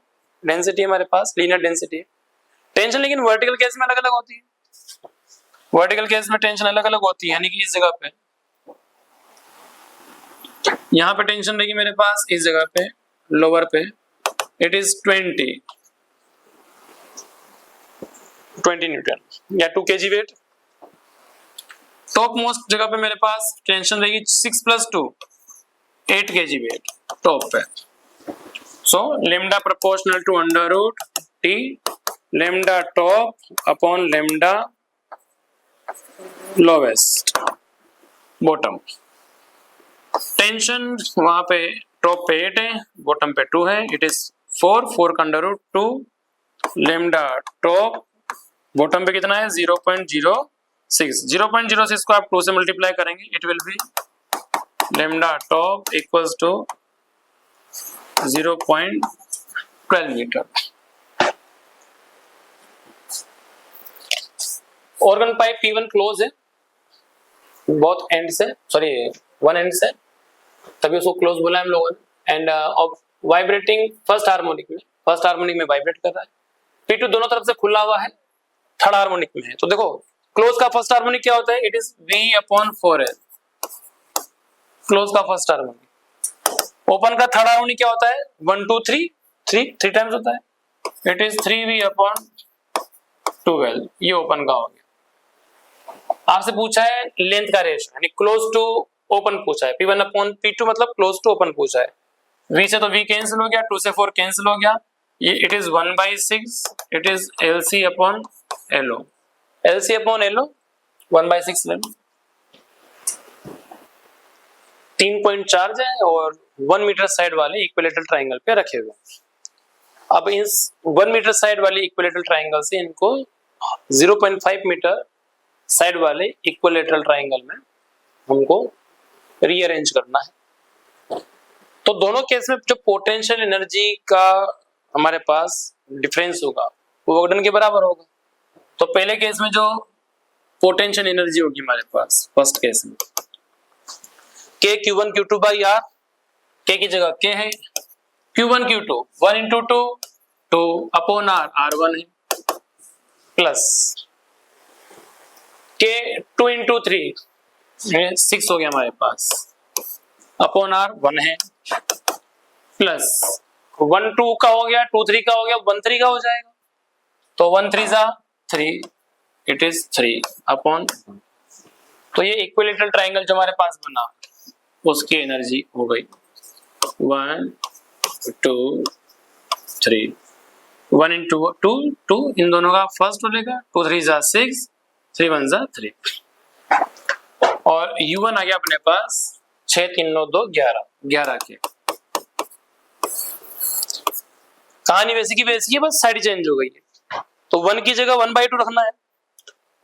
[SPEAKER 1] डेंसिटी हमारे पास, लीनियर डेंसिटी है। टेंशन लेकिन वर्टिकल केस में अलग अलग होती है, वर्टिकल केस में टेंशन अलग अलग होती है, यानी कि इस जगह पे, यहाँ पे टेंशन रहेगी मेरे पास इस जगह पे लोअर पे, इट इज 20 न्यूटन या 2 kg वेट। टॉप मोस्ट जगह पे मेरे पास टेंशन रहेगी 6 + 2 8 kg वेट टॉप पे। So lambda proportional to √T lambda top upon lambda lowest bottom. Tension वहां पे टॉप पे 8 है, बॉटम पे 2 है, इट इज 4 का √2 लैम्डा टॉप, बॉटम पे कितना है 0.06, 0.06 को आप 2 से मल्टीप्लाई करेंगे, it will be lambda top equals to 0.12 metre. Organ pipe P1 close है बहुत एंड से, सॉरी वन एंड से, तभी उसको क्लोज बोला हम लोगों ने। एंड वाइब्रेटिंग फर्स्ट हार्मोनिक में वाइब्रेट कर रहा है। P2 दोनों तरफ से खुला हुआ है, थर्ड हार्मोनिक में है। तो देखो क्लोज का फर्स्ट हार्मोनिक क्या होता है, इट इज V/4L, क्लोज का फर्स्ट हार्मोनिक। ओपन का थर्ड हार्मोनिक क्या होता है, 1 2 3, 3 टाइम्स होता है, इट इज 3V/12L, ये ओपन का हो गया। आपसे पूछा है लेंथ का रेशियो, यानी क्लोज टू ओपन पूछा है, P1/P2 मतलब क्लोज टू ओपन पूछा है। V से तो V कैंसिल हो गया, 2 से 4 कैंसिल हो गया, ये it is 1/6, it is LC/LO, LC/LO 1/6 ले लो। 3 पॉइंट चार्ज है और 1 मीटर साइड वाले इक्विलेटरल ट्राइंगल पे रखे हुए। अब इस 1 मीटर साइड वाले इक्विलेटरल ट्राइंगल से इनको 0.5 मीटर साइड वाले इक्विलेटरल ट्राइंगल में हमको रीअरेंज करना है। तो दोनों केस में जो पोटेंशियल एनर्जी का हमारे पास डिफरेंस होगा वो वर्कडन के बराबर होगा। तो पहले केस में जो पोटेंशियल एनर्जी होगी हमारे पास, फर्स्ट केस में K Q1 Q2 by R, K की जगह K है, Q1 Q2 1 into 2 2 upon R, R1 है, प्लस K 2 into 3 6 हो गया हमारे पास, अपॉन R 1 है, प्लस 1 2 का हो गया, 2 3 का हो गया, 1 3 का हो जाएगा, तो 1 3 जा 3, इट इज 3 अपॉन। तो ये इक्विलेटरल ट्राइंगल जो हमारे पास बना उसकी एनर्जी हो गई 1 2 3, 1 into 2 2, इन दोनों का फर्स्ट हो लेगा, 2 3 जा 6, 3 1 जा 3, और U1 आ गया अपने पास 6 3 9 2 11, 11 के। कहानी वैसी की वैसी है, बस साइड चेंज हो गई है। तो 1 की जगह 1/2 रखना है,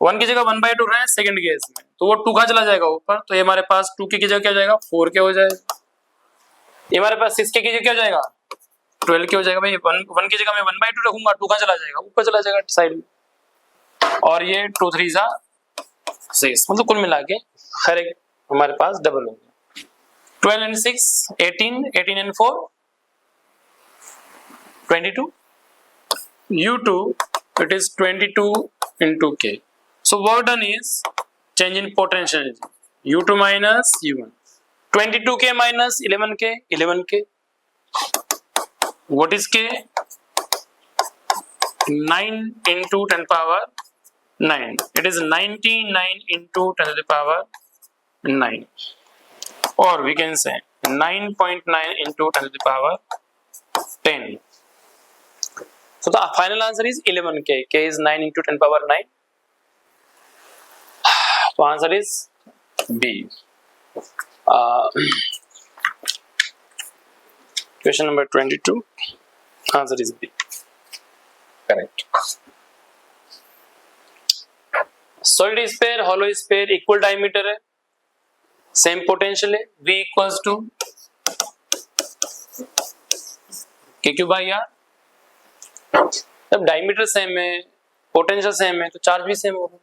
[SPEAKER 1] 1 की जगह 1/2 रहे सेकंड केस में, तो वो 2 का चला जाएगा ऊपर, तो ये हमारे पास 2 की जगह क्या हो जाएगा 4 के हो जाएगा, ये हमारे पास 6 की जगह क्या हो जाएगा 12 के हो जाएगा। भाई 1 की जगह मैं 1/2 रखूंगा, 2 का चला जाएगा ऊपर चला जाएगा साइड में, और ये 2 3 जा 6, मतलब कुल मिला के हर एक हमारे पास डबल हो गया। 12 and 6 18, 18 and 4 22, U2 it is 22 into K. So work done is change in potential energy, U2 minus U1, 22K minus 11K, 11K, what is K, 9 into 10 power 9, it is 99 into 10 to the power 9, or we can say 9.9 into 10 to the power 10. So the final answer is 11K. K is 9 into 10 power 9. So answer is B. Question number 22. Answer is B. Correct. Solid sphere, hollow sphere, equal diameter है, same potential है, V equals to KQ by R। जब diameter same है, potential same है, तो charge भी same होगा।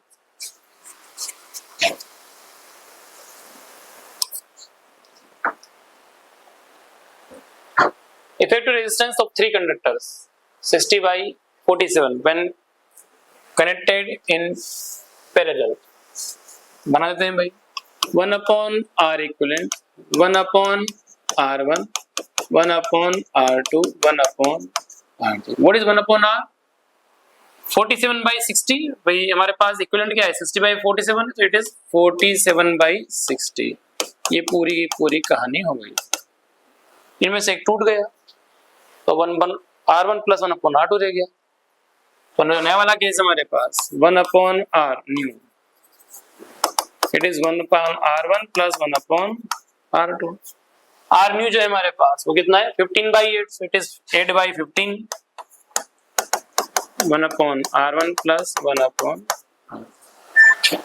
[SPEAKER 1] Effective resistance of 3 conductors 60 by 47 when connected in parallel, बना देते हैं भाई। 1 upon R equivalent, 1 upon R1, 1 upon R2, 1 upon R3. What is 1 upon R? 47 by 60, भाई हमारे पास इक्विवेलेंट क्या है 60 by 47, तो इट इज 47 by 60। ये पूरी की पूरी कहानी हो गई, इनमें से एक टूट गया, तो 1 R1 plus 1 upon R2 रह गया। तो नया वाला केस हमारे पास 1 upon R new, it is 1 upon R1 plus 1 upon R2। R new जो है हमारे पास वो कितना है 15 by 8, so it is 8 by 15, 1 upon R1 plus 1 upon R2।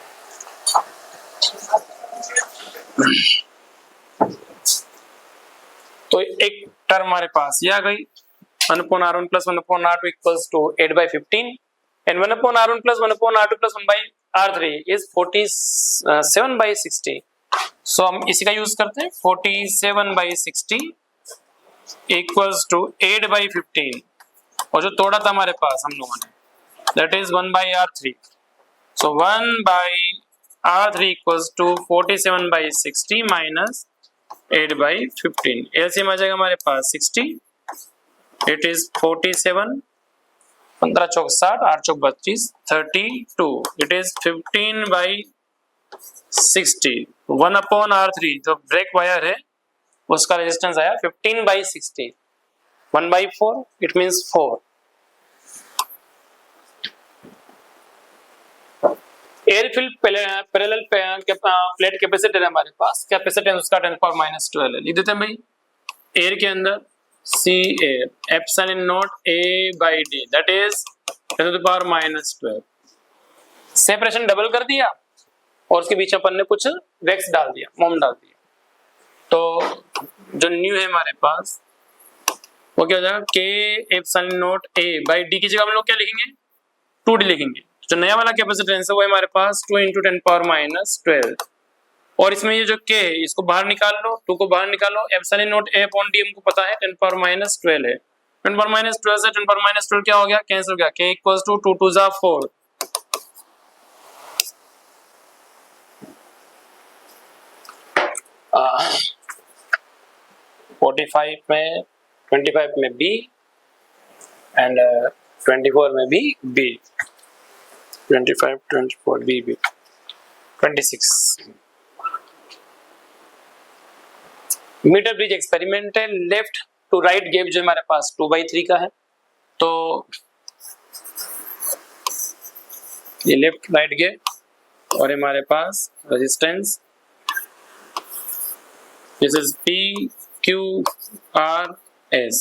[SPEAKER 1] तो एक टर्म हमारे पास ये आ गई 1 upon R1 plus 1 upon R2 equals to 8 by 15, and 1 upon R1 plus 1 upon R2 plus 1 by R3 is 47/60. सो हम इसी का यूज करते हैं 47/60 इक्वल्स टू 8/15 और जो तोड़ा था हमारे पास हम लोगों ने that is 1/R3. So 1/R3 equals to 47/60 minus 8/15. LCM आ जाएगा हमारे पास 60. इट इज 47 15 चौक 60 8 चौक 32 32. It is 15/60. 1/R3 जो ब्रेक वायर है उसका रेजिस्टेंस आया 15/60. 1/4 it means 4. Air filled parallel plate capacitor है हमारे पास. कैपेसिटेंस उसका 10⁻12 है. लिख देते हैं भाई. एयर के अंदर C air epsilon not A/D that is 10⁻12. Separation double कर दिया और उसके बीच अपन ने कुछ वैक्स डाल दिया, मोम डाल दिया. तो जो न्यू है हमारे पास वो क्या हो जाएगा K एप्सिलॉन नॉट A/D की जगह हम लोग क्या लिखेंगे 2D लिखेंगे. जो नया वाला कैपेसिटेंस है वो हमारे पास 2 × 10⁻12 और इसमें ये जो K है इसको बाहर निकाल लो, 2 को बाहर निकालो. एप्सिलॉन नॉट A/D हमको पता है 10⁻12 है. 10⁻12 से 10⁻12 क्या हो गया कैंसिल हो गया. K equals to 2 2 = 4. आ, 45 में 25 में B एंड 24 में भी B. 25 24 B 26. Metre bridge experiment है. लेफ्ट टू राइट गैप जो हमारे पास 2/3 का है. तो ये लेफ्ट राइट गैप और हमारे पास रेजिस्टेंस दिस इज PQRS.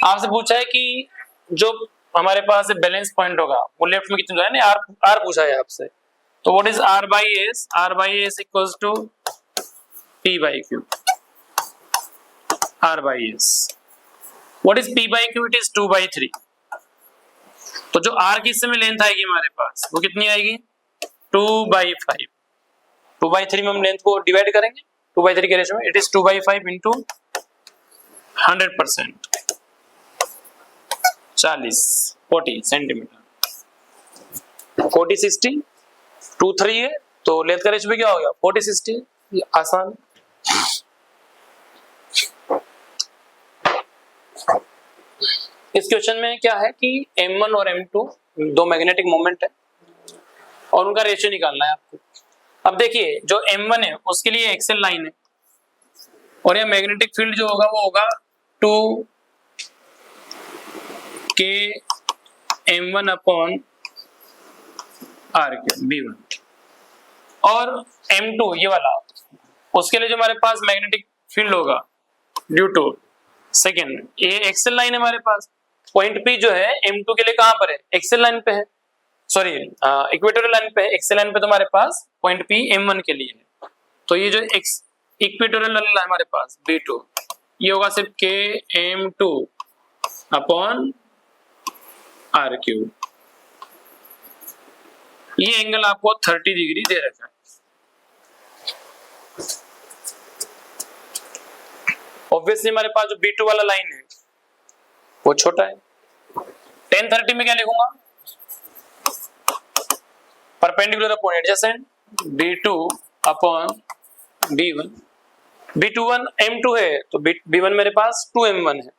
[SPEAKER 1] आपसे पूछा है कि जो हमारे पास बैलेंस पॉइंट होगा वो लेफ्ट में कितना है. R पूछा है आपसे. तो what is R/S. R/S equals to P/Q. R/S. What is P/Q? It is 2/3. तो जो R की इसमें लेंथ आएगी हमारे पास वो कितनी आएगी 2/5. 2/3 में हम लेंथ को डिवाइड करेंगे 2/3 के रेशियो में. It is 2/5 into 100% 40 centimetre. 40 60 2 3 है तो लेंथ का रेशियो क्या हो गया 40 60. आसान. इस क्वेश्चन में क्या है कि M1 और M2 दो मैग्नेटिक मोमेंट है और उनका रेशियो निकालना है आपको. अब देखिए जो M1 है उसके लिए एक्सेल लाइन है और ये मैग्नेटिक फील्ड जो होगा वो होगा 2K M1/R B1. और M2 ये वाला उसके लिए जो हमारे पास मैग्नेटिक फील्ड होगा ड्यू टू सेकेंड ये एक्सेल लाइन है हमारे पास. पॉइंट P जो है M2 के लिए कहां पर है एक्सेल लाइन पे है. सॉरी इक्वेटोरियल लाइन पे है. एक्सेल लाइन पे तो हमारे पास पॉइंट P M1 के लिए है. तो ये जो इक्वेटोरियल लाइन है हमारे पास B2 ये होगा सिर्फ K M2/R3. ये एंगल आपको 30 डिग्री दे रखा है. ऑब्वियसली हमारे पास जो B2 वाला लाइन है वो छोटा है. 1030 में क्या लिखूंगा perpendicular upon adjacent B2/B1. B21 M2 है तो B1 मेरे पास 2M1 है.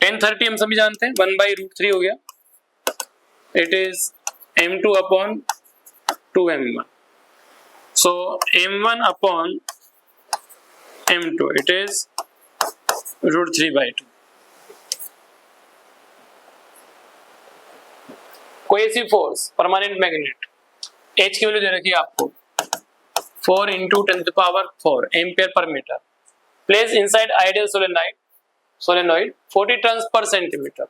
[SPEAKER 1] 1030 हम सभी जानते हैं 1/√3 हो गया. It is M2/2M1. So M1/M2 it is √3/2. कोई ऐसी फोर्स परमानेंट मैग्नेट H की वैल्यू दे रखी है आपको 4 × 10⁴ ampere per metre. Place inside ideal solenoid 40 turns per centimetre.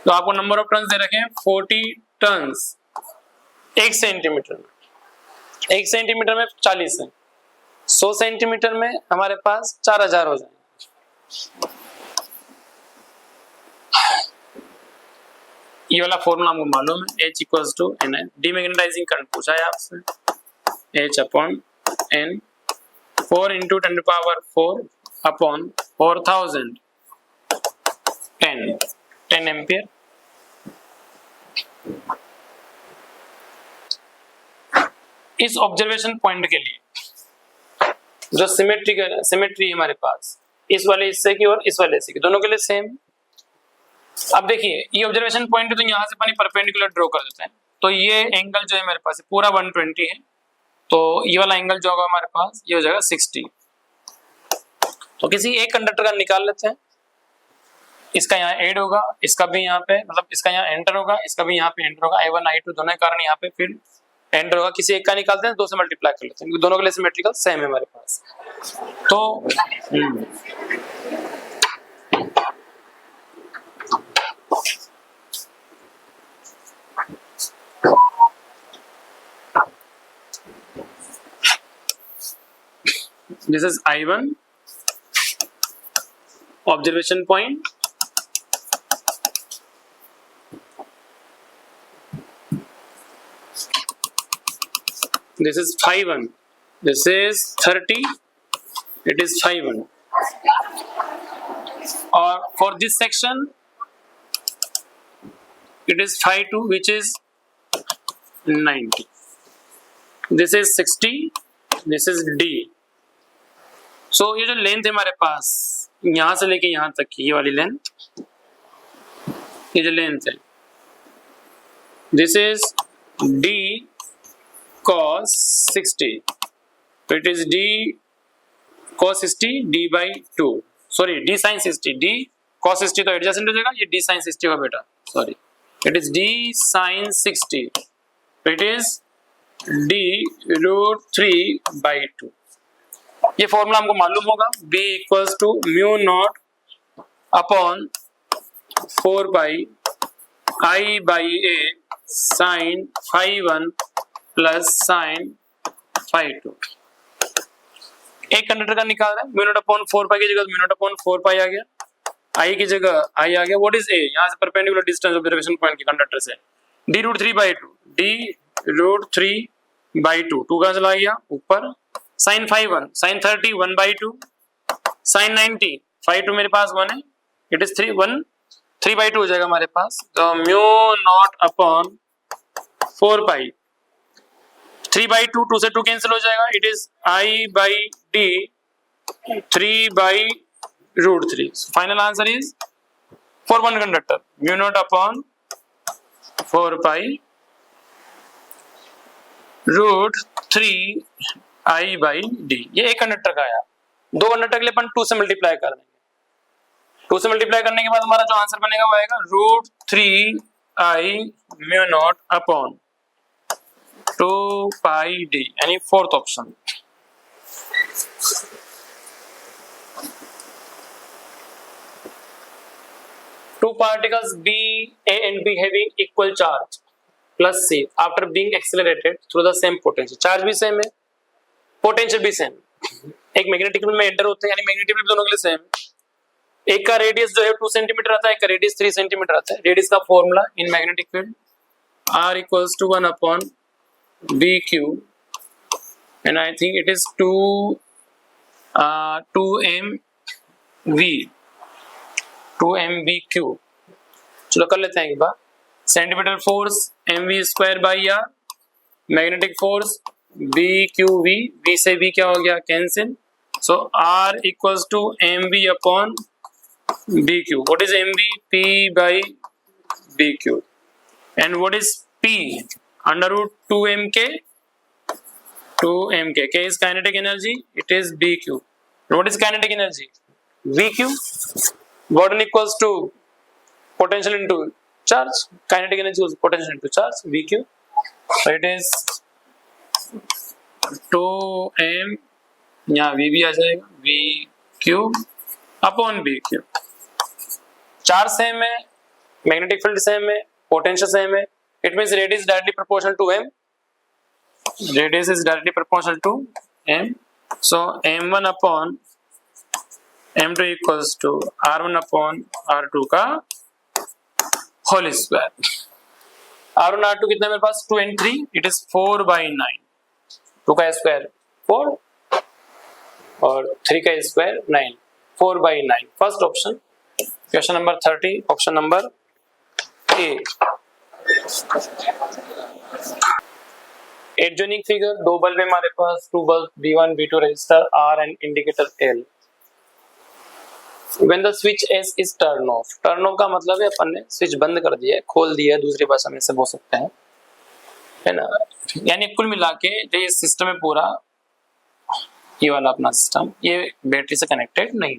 [SPEAKER 1] तो आपको नंबर ऑफ टर्न्स दे रखे हैं 40 टर्न्स 1 सेंटीमीटर में. 1 सेंटीमीटर में 40 है. 100 सेंटीमीटर में हमारे पास 4000 हो जाएंगे. ये वाला फॉर्मूला हमको मालूम है, H equals to n I. Demagnetizing current पूछा है आपसे, H upon n, 4 into 10⁴ upon 4000, 10 ampere. इस ऑब्जर्वेशन पॉइंट के लिए जो सिमेट्री है हमारे पास, इस वाले हिस्से की और इस वाले हिस्से की, दोनों के लिए सेम। अब देखिए ये ऑब्जर्वेशन पॉइंट है, तो यहाँ से पानी परपेंडिकुलर ड्रॉ कर देते हैं। तो ये एंगल जो है मेरे पास पूरा 120 है, तो ये वाला एंगल जो होगा हमारे पास ये हो जाएगा 60। तो किसी एक कंडक्टर का निकाल लेते हैं, इसका यहाँ ऐड होगा, इसका भी यहाँ पे, मतलब इसका यहाँ एंटर होगा, इसका भी यहाँ पे एंटर होगा, I1 I2 दोनों के कारण यहाँ पे फिर एंटर होगा। किसी एक का निकालते हैं, 2 से मल्टीप्लाई कर लेते हैं, क्योंकि दोनों के लिए सिमेट्रिकल सेम है हमारे पास। तो this is I1 observation point, this is phi1, this is 30, it is phi1, और for this section it is phi2 which is 90, this is 60, this is D। सो ये जो लेंथ है हमारे पास यहां से लेके यहां तक की, ये वाली लेंथ, ये जो लेंथ है, दिस इज D cos 60, तो it is D cos 60 D by 2, sorry D sin 60, D cos 60 तो एडजेसेंट हो जाएगा, ये D sin 60 होगा बेटा, sorry it is D sin 60, तो इट इज D √3 by 2। ये फॉर्मूला हमको मालूम होगा, B equals to mu naught upon 4 pi I by A sine phi1 plus sine phi2। एक कंडक्टर का निकाल रहा है, म्यू नॉट अपॉन 4 पाई की जगह म्यू नॉट अपॉन 4 पाई आ गया, I की जगह I आ गया। What is A? यहाँ से परपेंडिकुलर डिस्टेंस ऑब्जर्वेशन पॉइंट के कंडक्टर से, D √3 by 2, D √3 by 2, 2 कहाँ चला गया ऊपर, sign phi1, sign 30 1 by 2, sign 90 phi2 मेरे पास 1 है, इट इज 3 by 2 हो जाएगा हमारे पास। तो mu naught upon 4 pi, 3 by 2, 2 से 2 कैंसिल हो जाएगा, it is I by D 3 by √3। Final answer is for one conductor mu naught upon 4 pi √3 I by D। ये एक कंडक्टर का आया, 2 कंडक्टर के लिए अपन 2 से मल्टीप्लाई कर देंगे, 2 से मल्टीप्लाई करने के बाद हमारा जो आंसर बनेगा वो आएगा √3 I mu naught upon 2 pi D, यानी fourth option. Two particles B, A and B having equal charge plus C after being accelerated through the same potential, charge भी सेम है, पोटेंशियल भी सेम, एक magnetic field में enter होते हैं, यानी magnetic field दोनों के लिए सेम। एक का रेडियस जो है 2 सेंटीमीटर आता है, एक का रेडियस 3 सेंटीमीटर आता है। रेडियस का formula in magnetic field R equals to 1 upon BQ, and I think it is 2mVQ। चलो कर लेते हैं एक बार, centimetre force mv² by R, magnetic force BQV, V से V क्या हो गया cancel, so R equals to mv upon BQ। What is mv? P by BQ, and what is P? √2mk, 2mk, k is kinetic energy, it is BQ। what is kinetic energy? VQ, Gordon equals to potential into charge, kinetic energy is potential into charge, VQ, so it is 2m, यहाँ V भी आ जाएगा, VQ upon BQ। Charge same है, magnetic field same है, potential same है, it means radius directly proportional to m, radius is directly proportional to m, so m1 upon m2 equals to r1 upon r2 का whole square. R1 R2 कितना है मेरे पास 2 and 3 it is 4/9 2 का square 4 और 3 का square 9 4/9 first option question number 30 option number A. Adjoining figure दो bulb है हमारे पास two bulb B1 B2 resistor R and indicator L। When the switch S is turn off का मतलब है अपन ने स्विच बंद कर दिया है खोल दिया है दूसरी भाषा में से बोल सकते हैं है ना। यानी कुल मिला के जो ये सिस्टम है पूरा ये वाला अपना सिस्टम ये बैटरी से कनेक्टेड नहीं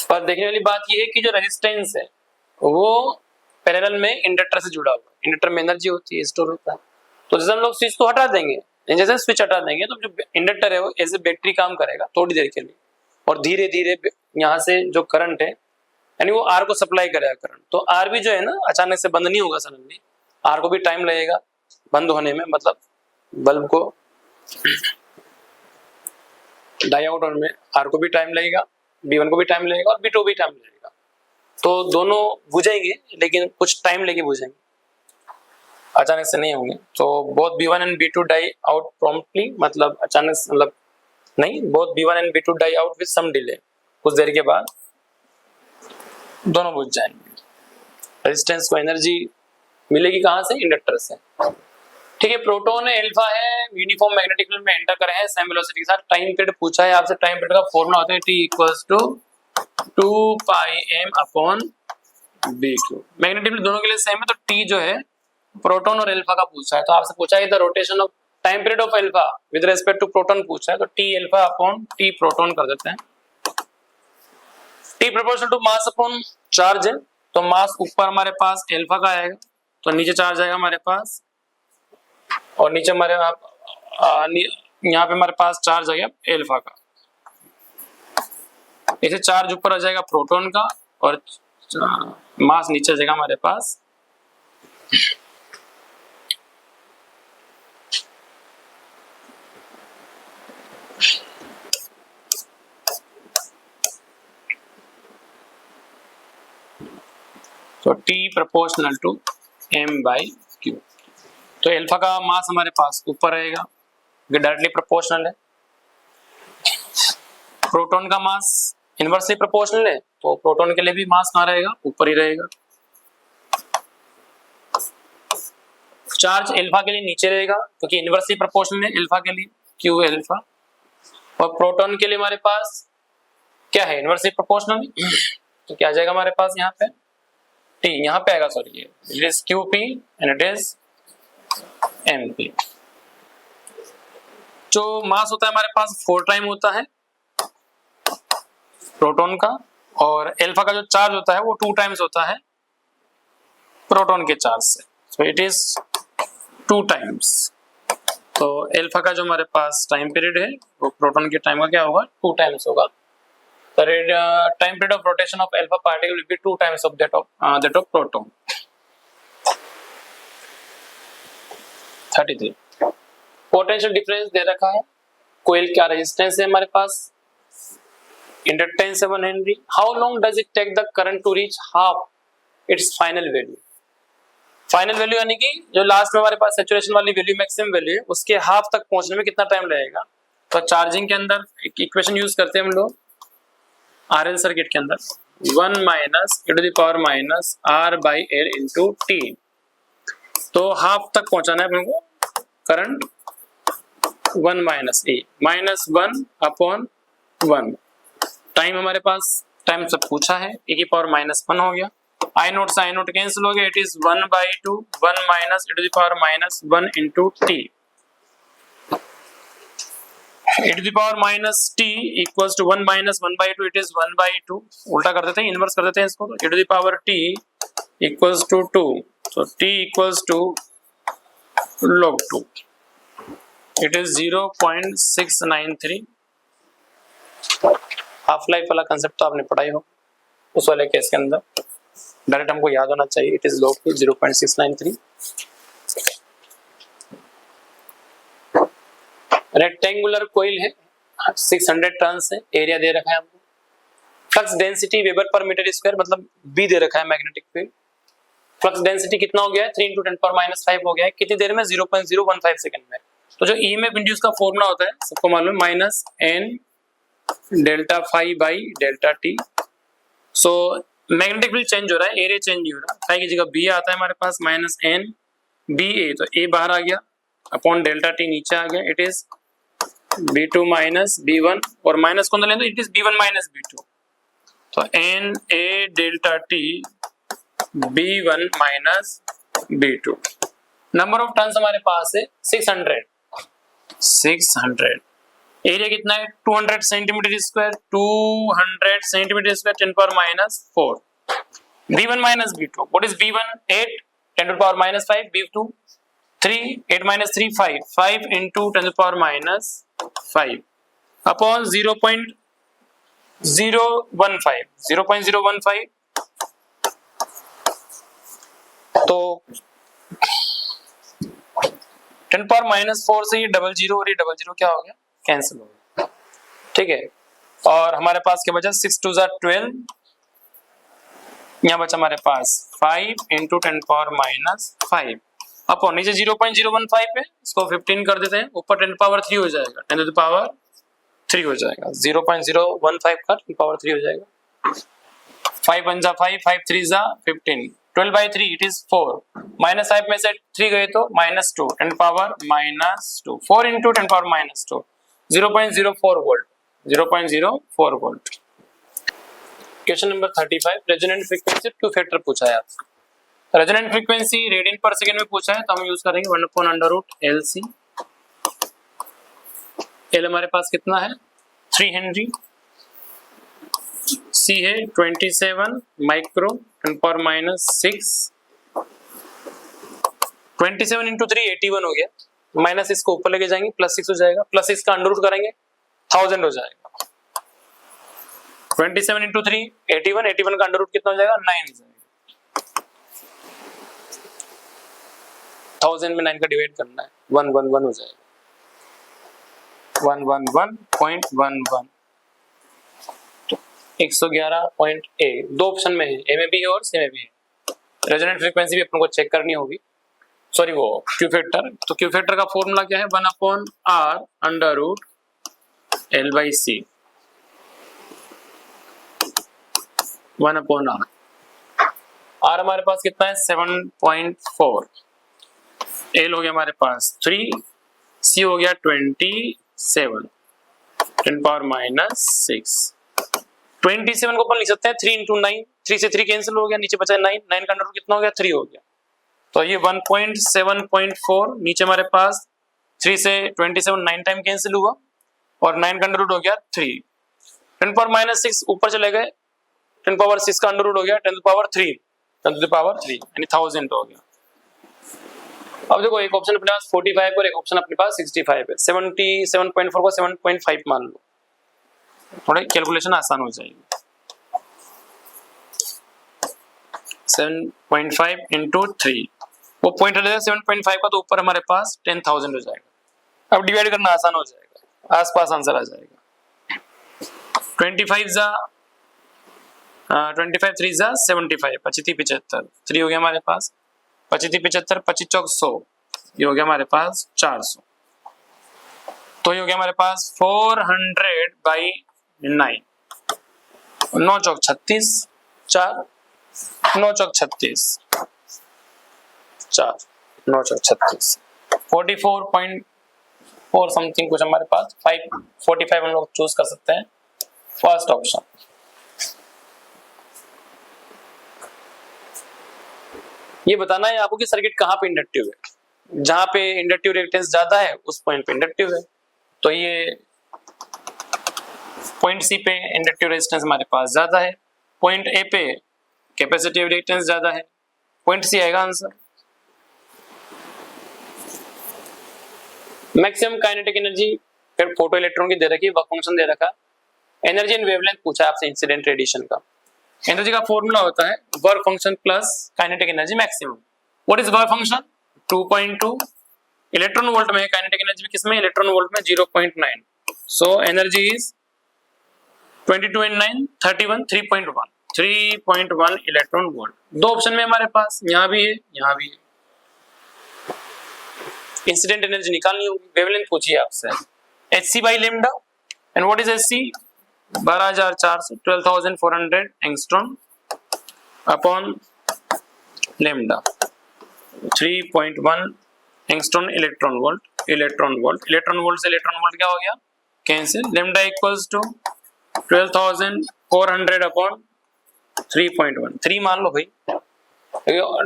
[SPEAKER 1] पर देखने वाली बात ये है कि जो रेजिस्टेंस है वो पैरेलल में इंडक्टर से जुड़ा हुआ है। इंडक्टर में एनर्जी होती है स्टोर होता है तो जैसे हम लोग स्विच तो हटा देंगे जैसे स्विच हटा देंगे तो जो इंडक्टर है वो एज ए बैटरी काम करेगा थोड़ी देर के लिए और धीरे धीरे यहाँ से जो करंट है यानी वो आर को सप्लाई करेगा करंट तो आर भी जो है ना अचानक से बंद नहीं होगा सडनली आर को भी टाइम लगेगा बंद होने में मतलब बल्ब को डायोड होने में आर को भी टाइम लगेगा B1 को भी टाइम लगेगा और B2 भी टाइम लगेगा तो दोनों बुझेंगे लेकिन कुछ टाइम लेके बुझेंगे अचानक से नहीं होंगे तो both B1 and B2 die out promptly मतलब अचानक से मतलब नहीं both B1 and B2 die out with some delay कुछ देर के बाद दोनों बुझ जाएंगे। रेजिस्टेंस को एनर्जी मिलेगी कहां से इंडक्टर से ठीक है। प्रोटॉन अल्फा है यूनिफॉर्म मैग्नेटिक फील्ड में एंटर करे हैं सेम वेलोसिटी के साथ टाइम पीरियड पूछा है आपसे टाइम पीरियड का फॉर्मूला होता है T = 2πm/b3 मैग्नेटिक फील्ड दोनों के लिए सेम है तो T जो है प्रोटॉन और अल्फा का पूछा है तो आपसे पूछा है the rotation of time period of alpha with respect to proton पूछा है तो T∝/T प्रोटॉन कर देते हैं। T proportional to mass upon charge है तो मास ऊपर हमारे पास अल्फा का आएगा तो नीचे चार्ज आएगा हमारे पास और नीचे हमारे यहाँ पे हमारे पास चार्ज आ गया अल्फा का ऐसे चार्ज ऊपर आ जाएगा प्रोटॉन का और मास नीचे आ जाएगा हमारे पास तो T प्रोपोर्शनल टू m/q तो अल्फा का मास हमारे पास ऊपर रहेगा डायरेक्टली प्रोपोर्शनल है प्रोटॉन का मास इनवर्सली प्रोपोर्शनल है तो प्रोटॉन के लिए भी मास कहाँ रहेगा ऊपर ही रहेगा चार्ज अल्फा के लिए नीचे रहेगा क्योंकि इनवर्सली प्रोपोर्शनल है अल्फा के लिए q अल्फा और प्रोटॉन के लिए हमारे पास क्या है इनवर्सली प्रोपोर्शनल तो क्या आ जाएगा हमारे पास यहाँ पे T यहाँ पे आएगा sorry it is QP and it is MP जो मास होता है हमारे पास 4 टाइम होता है प्रोटॉन का और अल्फा का जो चार्ज होता है वो 2 टाइम्स होता है प्रोटॉन के चार्ज से सो इट इज 2 टाइम्स तो अल्फा का जो हमारे पास टाइम पीरियड है वो प्रोटॉन के टाइम का क्या होगा 2 टाइम्स होगा the time period of rotation of alpha particle will be 2 times of that of proton 33 potential difference दे रखा है कोयल क्या रेजिस्टेंस है हमारे पास इंडक्टेंस है 1 henry how long does it take the current to reach half its final value यानी कि जो लास्ट में हमारे पास सैचुरेशन वाली वैल्यू मैक्सिमम वैल्यू है उसके हाफ तक पहुंचने में कितना टाइम लगेगा तो चार्जिंग के अंदर एक इक्वेशन यूज करते हैं हम लोग RL सर्किट के अंदर 1 - e⁻R/L into T तो हाफ तक पहुंचाना है अपने को करंट 1 - e -1/1 टाइम हमारे पास टाइम सब पूछा है e⁻−1 हो गया I नोट से I नोट कैंसिल हो गया it is 1/2 1 - e⁻−1 into T e⁻t equals to 1 - 1/2 it is 1/2 उल्टा कर देते हैं इनवर्स कर देते हैं इसको e⁻t equals to 2 so t equals to log 2 it is 0.693 half life वाला कंसेप्ट तो आपने पढ़ा ही हो उस वाले केस के अंदर डायरेक्ट हमको याद होना चाहिए it is log 2 0.693 rectangular coil है 600 टर्न्स है एरिया दे रखा है हमको flux density weber per metre square मतलब B दे रखा है मैग्नेटिक फील्ड फ्लक्स डेंसिटी कितना हो गया है 3 × 10⁻⁵ हो गया है, कितनी देर में 0.015 सेकंड में। तो जो ईएमएफ इंड्यूस का फॉर्मूला होता है सबको मालूम है, -n ΔΦ/ΔT। So magnetic field change हो रहा है, एरिया चेंज नहीं हो रहा, फाई की जगह बी आता है हमारे पास -n BA, तो ए बाहर आ गया अपॉन ΔT नीचे आ गया, इट इज B2 - B1 और माइनस कौन सा लें तो इट इज B1 - B2, तो NA ΔT B1 - B2। Number of turns हमारे पास है 600। एरिया कितना है 200 centimetre square, 200 centimetre square 10⁻⁴। B1 - B2, what is B1 8 10⁻⁵, B2 3 8 - 3 5 5 × 10⁻⁵ upon 0.015 तो 10⁻⁴ से ये 00 और ये 00 क्या हो गया कैंसिल हो गया, ठीक है। और हमारे पास क्या बचा 6 2 12, यहाँ बचा हमारे पास 5 × 10⁻⁵ अपॉन नीचे 0.015 पे इसको 15 कर देते हैं, ऊपर 10⁻³ हो जाएगा, 10⁻³ हो जाएगा, 0.015 का 10⁻³ हो जाएगा। 5 × 1 = 5 5 × 3 = 15, 12/3 इट इज 4, -5 में से 3 गए तो -2 10⁻⁻², 4 × 10⁻², 0.04 volt, 0.04 volt. Question number 35, resonant frequency two factor पूछा है आपसे। रेजोनेंट फ्रीक्वेंसी रेडियन पर सेकंड में पूछा है तो हम यूज करेंगे 1/√LC। एल हमारे पास कितना है 3 हेनरी, सी है 27 माइक्रो 10⁻⁶, 27 × 3 81 हो गया, माइनस इसको ऊपर लेके जाएंगे +6 हो जाएगा, +6 का अंडर रूट करेंगे 1000 हो जाएगा। 27 × 3 81, 81 का अंडर रूट कितना हो जाएगा 9 हो जाएगा, 1000 में 9 का डिवाइड करना है 111 हो जाएगा, 111.11, तो 111.1। दो ऑप्शन में है, ए में भी है और सी में भी है। रेजोनेंट फ्रीक्वेंसी भी अपन को चेक करनी होगी, सॉरी वो क्यू फैक्टर। तो क्यू फैक्टर का फॉर्मूला क्या है 1/r √L/C, 1/r। आर हमारे पास कितना है 7.4, एल हो गया हमारे पास 3, सी हो गया 27 10⁻⁶। 27 को अपन लिख सकते हैं 3 × 9, 3 से 3 कैंसिल हो गया, नीचे बचा 9, 9 का अंडर रूट कितना हो गया 3 हो गया, तो ये 1.7.4, नीचे हमारे पास 3 से 27 9 टाइम कैंसिल हुआ और 9 का अंडर रूट हो गया 3, 10⁻⁶ ऊपर चले गए, 10⁻⁶ का अंडर रूट हो गया 10⁻³ यानी 1000 हो गया। अब देखो एक ऑप्शन अपने पास 45 और एक ऑप्शन अपने पास 65 है, 77.4 को 7.5 मान लो, थोड़ा कैलकुलेशन आसान हो जाएगी। 7.5 × 3 वो पॉइंट हट जाएगा 7.5 का, तो ऊपर हमारे पास 10,000 हो जाएगा। अब डिवाइड करना आसान हो जाएगा, आसपास आंसर आ जाएगा। 25 3 75, 25 75, 3 हो गया हमारे पास 25 75, 25 चौक 100, ये हो गया हमारे पास 400, तो ये हो गया हमारे पास 400/9, 9 चौक 36 4, 9 चौक 36 4, 9 चौक 36, 44.4 समथिंग कुछ हमारे पास 45 हम लोग चूज कर सकते हैं, फर्स्ट ऑप्शन। ये बताना है आपको कि सर्किट कहाँ पे इंडक्टिव है, जहां पे इंडक्टिव रिएक्टेंस ज्यादा है उस पॉइंट पे इंडक्टिव है, तो ये पॉइंट सी पे इंडक्टिव रेजिस्टेंस हमारे पास ज्यादा है, पॉइंट ए पे कैपेसिटिव रिएक्टेंस ज्यादा है, पॉइंट सी आएगा आंसर। मैक्सिमम काइनेटिक एनर्जी फिर फोटो इलेक्ट्रॉन की दे रखी है, वर्क फंक्शन दे रखा, एनर्जी एंड वेवलेंथ पूछा आपसे इंसिडेंट रेडिएशन का। एनर्जी का फॉर्मूला होता है work function plus kinetic energy maximum. What is work function 2.2, electron volt में काइनेटिक एनर्जी भी किसमें इलेक्ट्रॉन वोल्ट में 0.9, so energy is 22 × 9 31 3.1, 3.1 electron volt. दो ऑप्शन में हमारे पास, यहाँ भी है यहाँ भी है। इंसिडेंट एनर्जी निकालनी होगी, वेवलेंथ पूछिए आपसे, hc by lambda, and what is hc, 12400 12400 angstrom upon lambda, 3.1 angstrom electron volt. Electron volt से इलेक्ट्रॉन वोल्ट क्या हो गया, cancel. Lambda equals to 12400 upon 3.1, 3 मान लो भाई,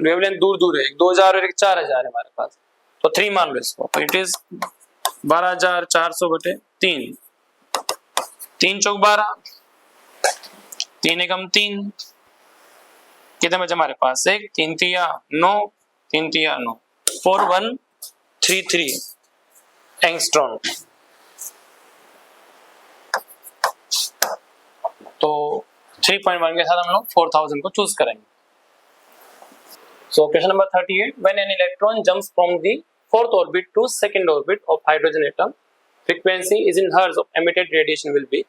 [SPEAKER 1] वेवलेंथ दूर दूर है, 2000 और 4000 है हमारे पास, तो 3 मान लो इसको, तो इट इज 12400 बटे 3, 3 चौक 12, 3 एकम 3, कितने बचे हमारे पास, 1 3 तिया 9, 3 तिया 9, 4133 एंगस्ट्रॉम। तो 3.1 के साथ हम लोग 4000 को चूज करेंगे। So question number 38, when an electron jumps from the fourth orbit to second orbit of hydrogen atom, frequency is in hertz of emitted radiation will be,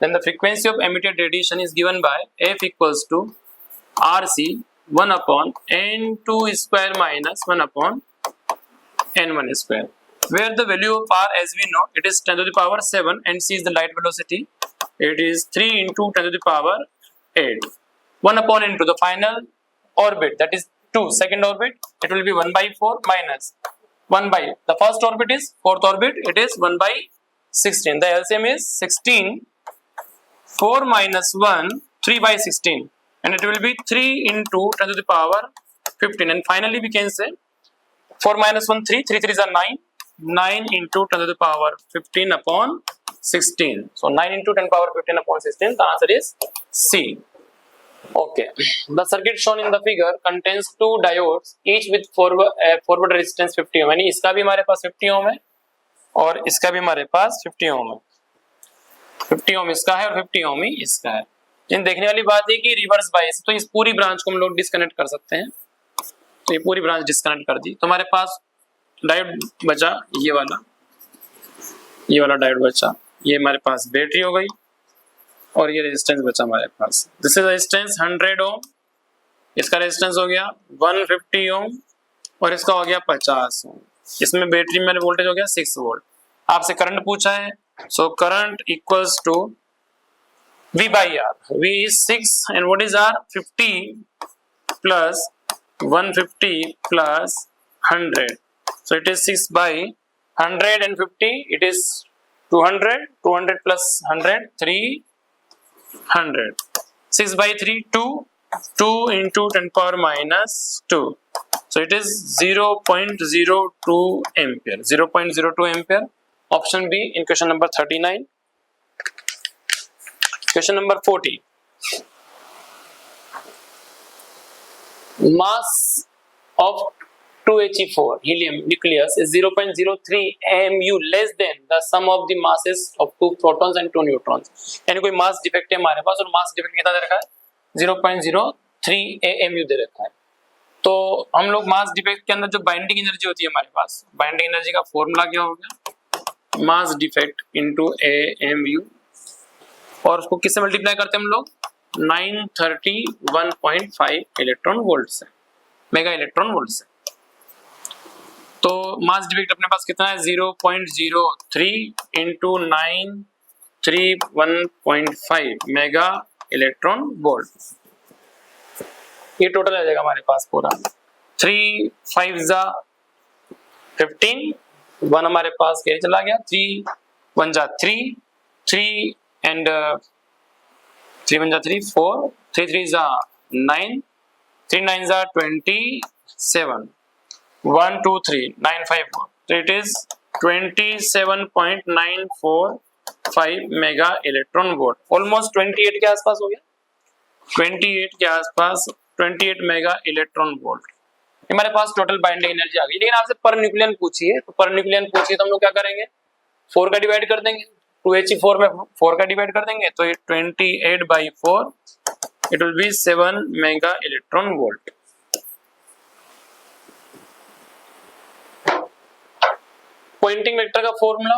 [SPEAKER 1] then the frequency of emitted radiation is given by F equals to RC 1 upon N2 square minus 1 upon N1 square, where the value of R, as we know, it is 10 to the power 7 and C is the light velocity, it is 3 into 10 to the power 8, 1 upon N2 the final orbit, that is 2 second orbit, it will be 1 by 4 minus 1 by the first orbit is fourth orbit, it is 1 by 16, the LCM is 16, 4 minus 1 3 by 16, and it will be 3 into 10 to the power 15, and finally we can say 4 minus 1 3, 3 3s are 9, 9 into 10 to the power 15 upon 16, so 9 into 10 power 15 upon 16, the answer is C. Okay, the circuit shown in the figure contains two diodes each with forward resistance 50 ohm, यानी इसका भी हमारे पास 50 ohm है और इसका भी हमारे पास 50 ohm है, 50 ohm इसका है और 50 ohm ही इसका है। इन देखने वाली बात है कि रिवर्स बायस, तो इस पूरी ब्रांच को हम लोग डिस्कनेक्ट कर सकते हैं, तो ये पूरी ब्रांच डिस्कनेक्ट कर दी, तो हमारे पास डायोड बचा ये वाला डायोड बचा, ये हमारे पास बैटरी हो गई और ये रेजिस्टेंस बचा हमारे पास, दिस इज रेजिस्टेंस 100 ओम, इसका रेजिस्टेंस हो गया 150 ओम और इसका हो गया 50 ओम, इसमें बैटरी में वोल्टेज हो गया 6 वोल्ट। आपसे करंट पूछा है, so current equals to V by R, V is 6 and what is R, 50 plus 150 plus 100, so it is 6 by 100 and 50, it is 200, 200 plus 100 300, 6 by 3 2, 2 into 10 power minus 2, so it is 0.02 ampere, 0.02 ampere, option B in question number 39. Question number 40, mass of 2He4 helium nucleus is 0.03 mu less than the sum of the masses of 2 protons and 2 neutrons, यानी कोई mass defect है हमारे पास और mass defect कितना दे रखा है, 0.03 mu दे रखा है। तो हम लोग मास डिफेक्ट के अंदर जो बाइंडिंग एनर्जी होती है हमारे पास, बाइंडिंग एनर्जी का फॉर्मूला क्या हो गया, मास डिफेक्ट इनटू mu, और उसको किससे मल्टीप्लाई करते हैं हम लोग, 931.5 इलेक्ट्रॉन वोल्ट से, मेगा इलेक्ट्रॉन वोल्ट से। तो मास डिफेक्ट अपने पास कितना है, 0.03 इंटू 931.5 मेगा इलेक्ट्रॉन वोल्ट, ये टोटल आ जाएगा हमारे पास पूरा, 3 5 जा 15, 1 हमारे पास कैसे चला गया, 3 1 जा 3, 3 and 3 1 जा 3 4, 3 3 जा 9, 3 9 जा 27, 1 2 3 9 5 4, so it is 27.945 mega electron volt, almost 28 के आसपास हो गया, 28 के आसपास 28 मेगा इलेक्ट्रॉन वोल्ट हमारे पास टोटल बाइंडिंग एनर्जी आ गई। लेकिन आपसे पर न्यूक्लियन पूछिए, तो पर न्यूक्लियन पूछिए तो हम लोग क्या करेंगे, 4 का डिवाइड कर देंगे, 2He4 में 4 का डिवाइड कर देंगे, तो ये 28 by 4, it will be 7 mega electron volt. Poynting vector का formula,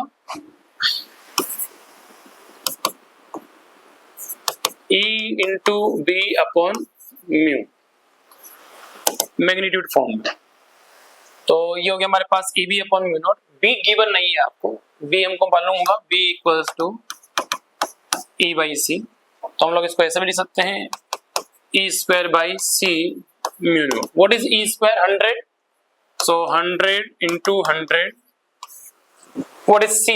[SPEAKER 1] E into B upon mu, magnitude form में। तो ये हो गया हमारे पास E B upon mu naught. B given नहीं है आपको, बी हमको मालूम होगा, B equals to E by C. तो हम लोग इसको ऐसे भी लिख सकते हैं, E square by C mu naught. What is E square? 100, so 100 into 100. What is C?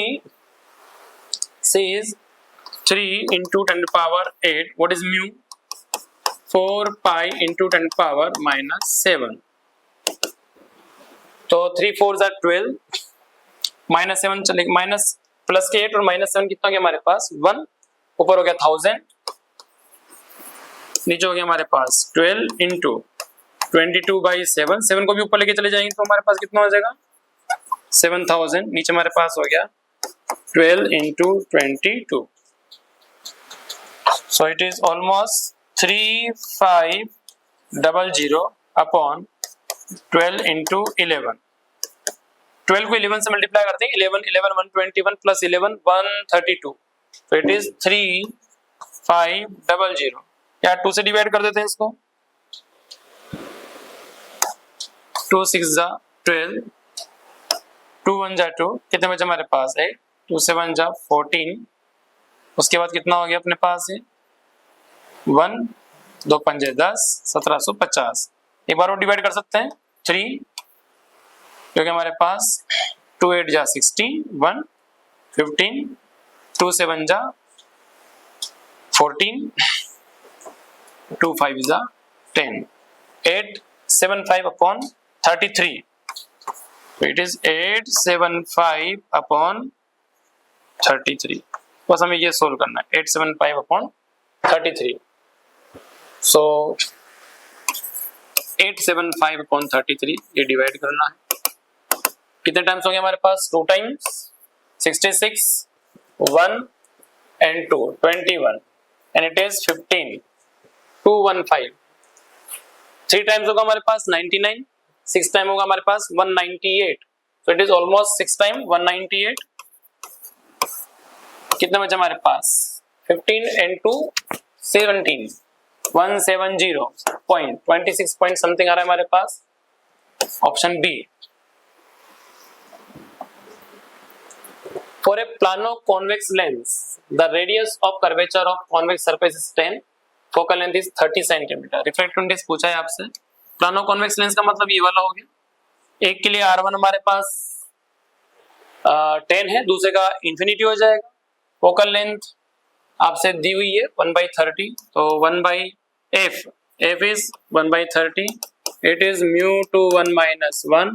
[SPEAKER 1] C is 3 into 10 to the power 8. What is mu? 4 pi into 10 to the power minus 7. तो 3 4s are 12, माइनस 7 चलेगा, minus plus के 8 और minus 7 कितना गया हमारे पास? 1। ऊपर हो गया 1000, नीचे हो गया हमारे पास 12 इंटू 22 बाई 7। 7 को भी ऊपर लेके चले जाएंगे तो हमारे पास कितना हो जाएगा? 7000। नीचे हमारे पास हो गया 12 into 22। So it is almost 3500 upon 12 into 11। 12 को 11 से मल्टीप्लाई करते हैं, 11 11 121 प्लस 11 132। तो इट इज 3500। या 2 से डिवाइड कर देते हैं इसको, 2 6 जा 12, 2 1 जा 2, कितने बचे हमारे पास? 8, 2 7 जा 14। उसके बाद कितना हो गया अपने पास? 1 2 5 10, 1750। एक बार और डिवाइड कर सकते हैं 3, क्योंकि हमारे पास 2 8 जा 16, 1 15, 2 7 जा 14, 2 5 जा 10, 875 अपॉन 33। It is 875 upon 33। बस हमें ये सोल्व करना है, 875 अपॉन 33। सो 875 अपॉन 33 ये डिवाइड करना है। कितने टाइम्स हो गया हमारे पास? 2 times, 66 1 and 2 21 and it is 15 215। 3 times होगा हमारे पास 99, 6 टाइम होगा हमारे पास 198। so it is almost 6 time 198। कितना बचा हमारे पास? 15 and 2 17, 170.26 पॉइंट समथिंग आ रहा है हमारे पास। Option B. For a plano convex lens, the radius of curvature of convex surface is 10, focal length is 30 cm। Refractive index पूछा है आपसे। प्लानो कॉन्वेक्स लेंस का मतलब ये वाला हो गया। एक के लिए R1 हमारे पास 10 है, दूसरे का इंफिनिटी हो जाएगा। फोकल लेंथ आपसे दी हुई है 1/30, तो 1/f, f is 1/30। It is mu two 1 minus 1,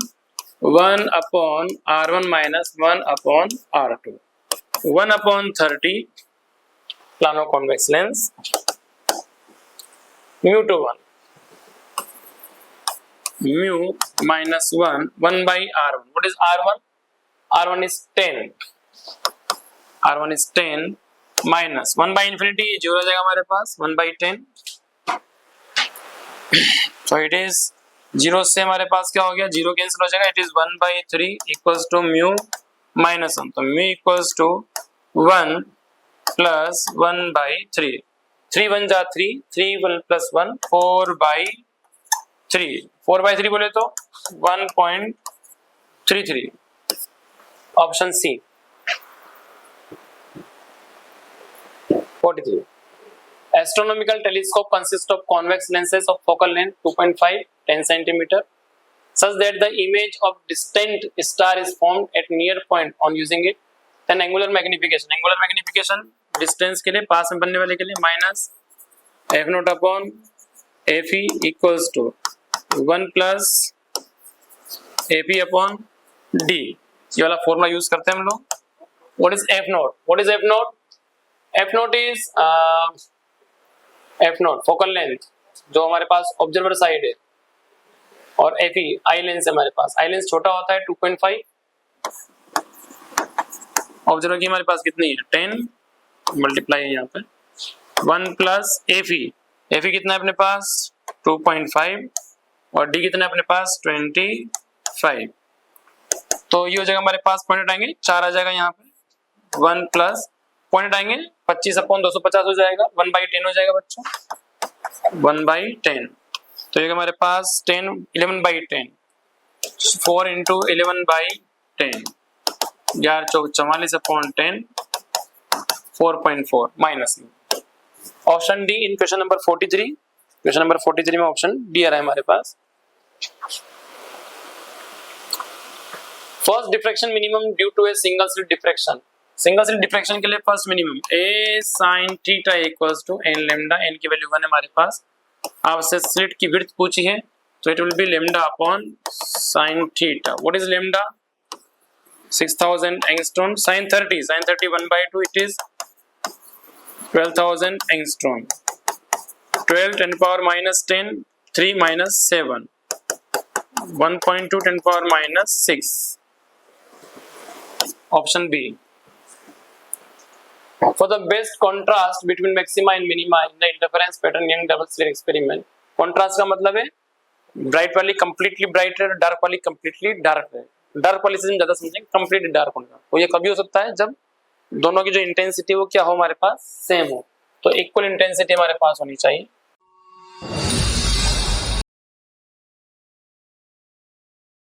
[SPEAKER 1] 1 upon R1 minus 1 upon R2, 1 upon 30 plano convex lens, mu to 1, mu minus 1, 1 by R1. What is R1? R1 is 10, R1 is 10 minus 1 by infinity 0 हो जाएगा हमारे पास, 1 by 10। so it is 0 से हमारे पास क्या हो गया? 0 cancel हो जाएगा। It is 1/3 equals to mu minus 1। तो म्यू इक्वल्स टू 1 प्लस 1/3। 3 1 जा 3, 3 1 प्लस 1 4/3। 4/3 बोले तो 1.33। Option C. 43। Astronomical telescope consists of convex lenses of focal length 2.5 10 cm, such that the image of distant star is formed at near point on using it. Then angular magnification. Angular magnification distance के लिए, पास में बनने वाले के लिए, minus f naught upon fe equals to 1 plus ap upon d। ये वाला formula use करते हैं हम लोग। What is f note? What is f note? f note is f note focal length जो हमारे पास ऑब्जर्वर साइड है, और fe आई लेंस है हमारे पास। आई लेंस छोटा होता है 2.5, ऑब्जर्वर की हमारे पास कितनी है? 10 मल्टीप्लाई है यहाँ पे 1 प्लस fe। fe कितना है अपने पास? 2.5, और d कितना है अपने पास? 25। तो ये हो जाएगा हमारे पास, पॉइंट आएंगे 4 आ जाएगा यहाँ पे, 1 प्लस पॉइंट आएंगे 25/250 हो जाएगा, 1/10 हो जाएगा बच्चों, 1/10। तो ये हमारे पास 10 11/10, 4 इंटू 11/10, 11 चौक 44/10, 4.4 minus. Option D in question number 43, question number 43 में ऑप्शन डी आ रहा है हमारे पास। First diffraction minimum due to a single slit diffraction. Single slit diffraction के लिए first minimum A sine theta equals to N lambda, N की value 1 है हमारे पास। आपसे स्लिट की विड्थ पूछी है तो it will be lambda upon sine theta. What is lambda? 6000 angstrom. Sine 30 1/2 it is 12,000 angstrom. 12 10 power minus 10, 3 minus 7, 1.2 10 power minus 6। Option B. For the best contrast between maxima and minima in the interference pattern Young double slit experiment, contrast का मतलब है bright वाली completely bright है, dark वाली completely dark है। Dark वाली से ज्यादा समझेंगे कंप्लीटली डार्क होगा। तो ये कभी हो सकता है जब दोनों की जो इंटेंसिटी वो क्या हो हमारे पास सेम हो, तो इक्वल इंटेंसिटी हमारे पास होनी चाहिए।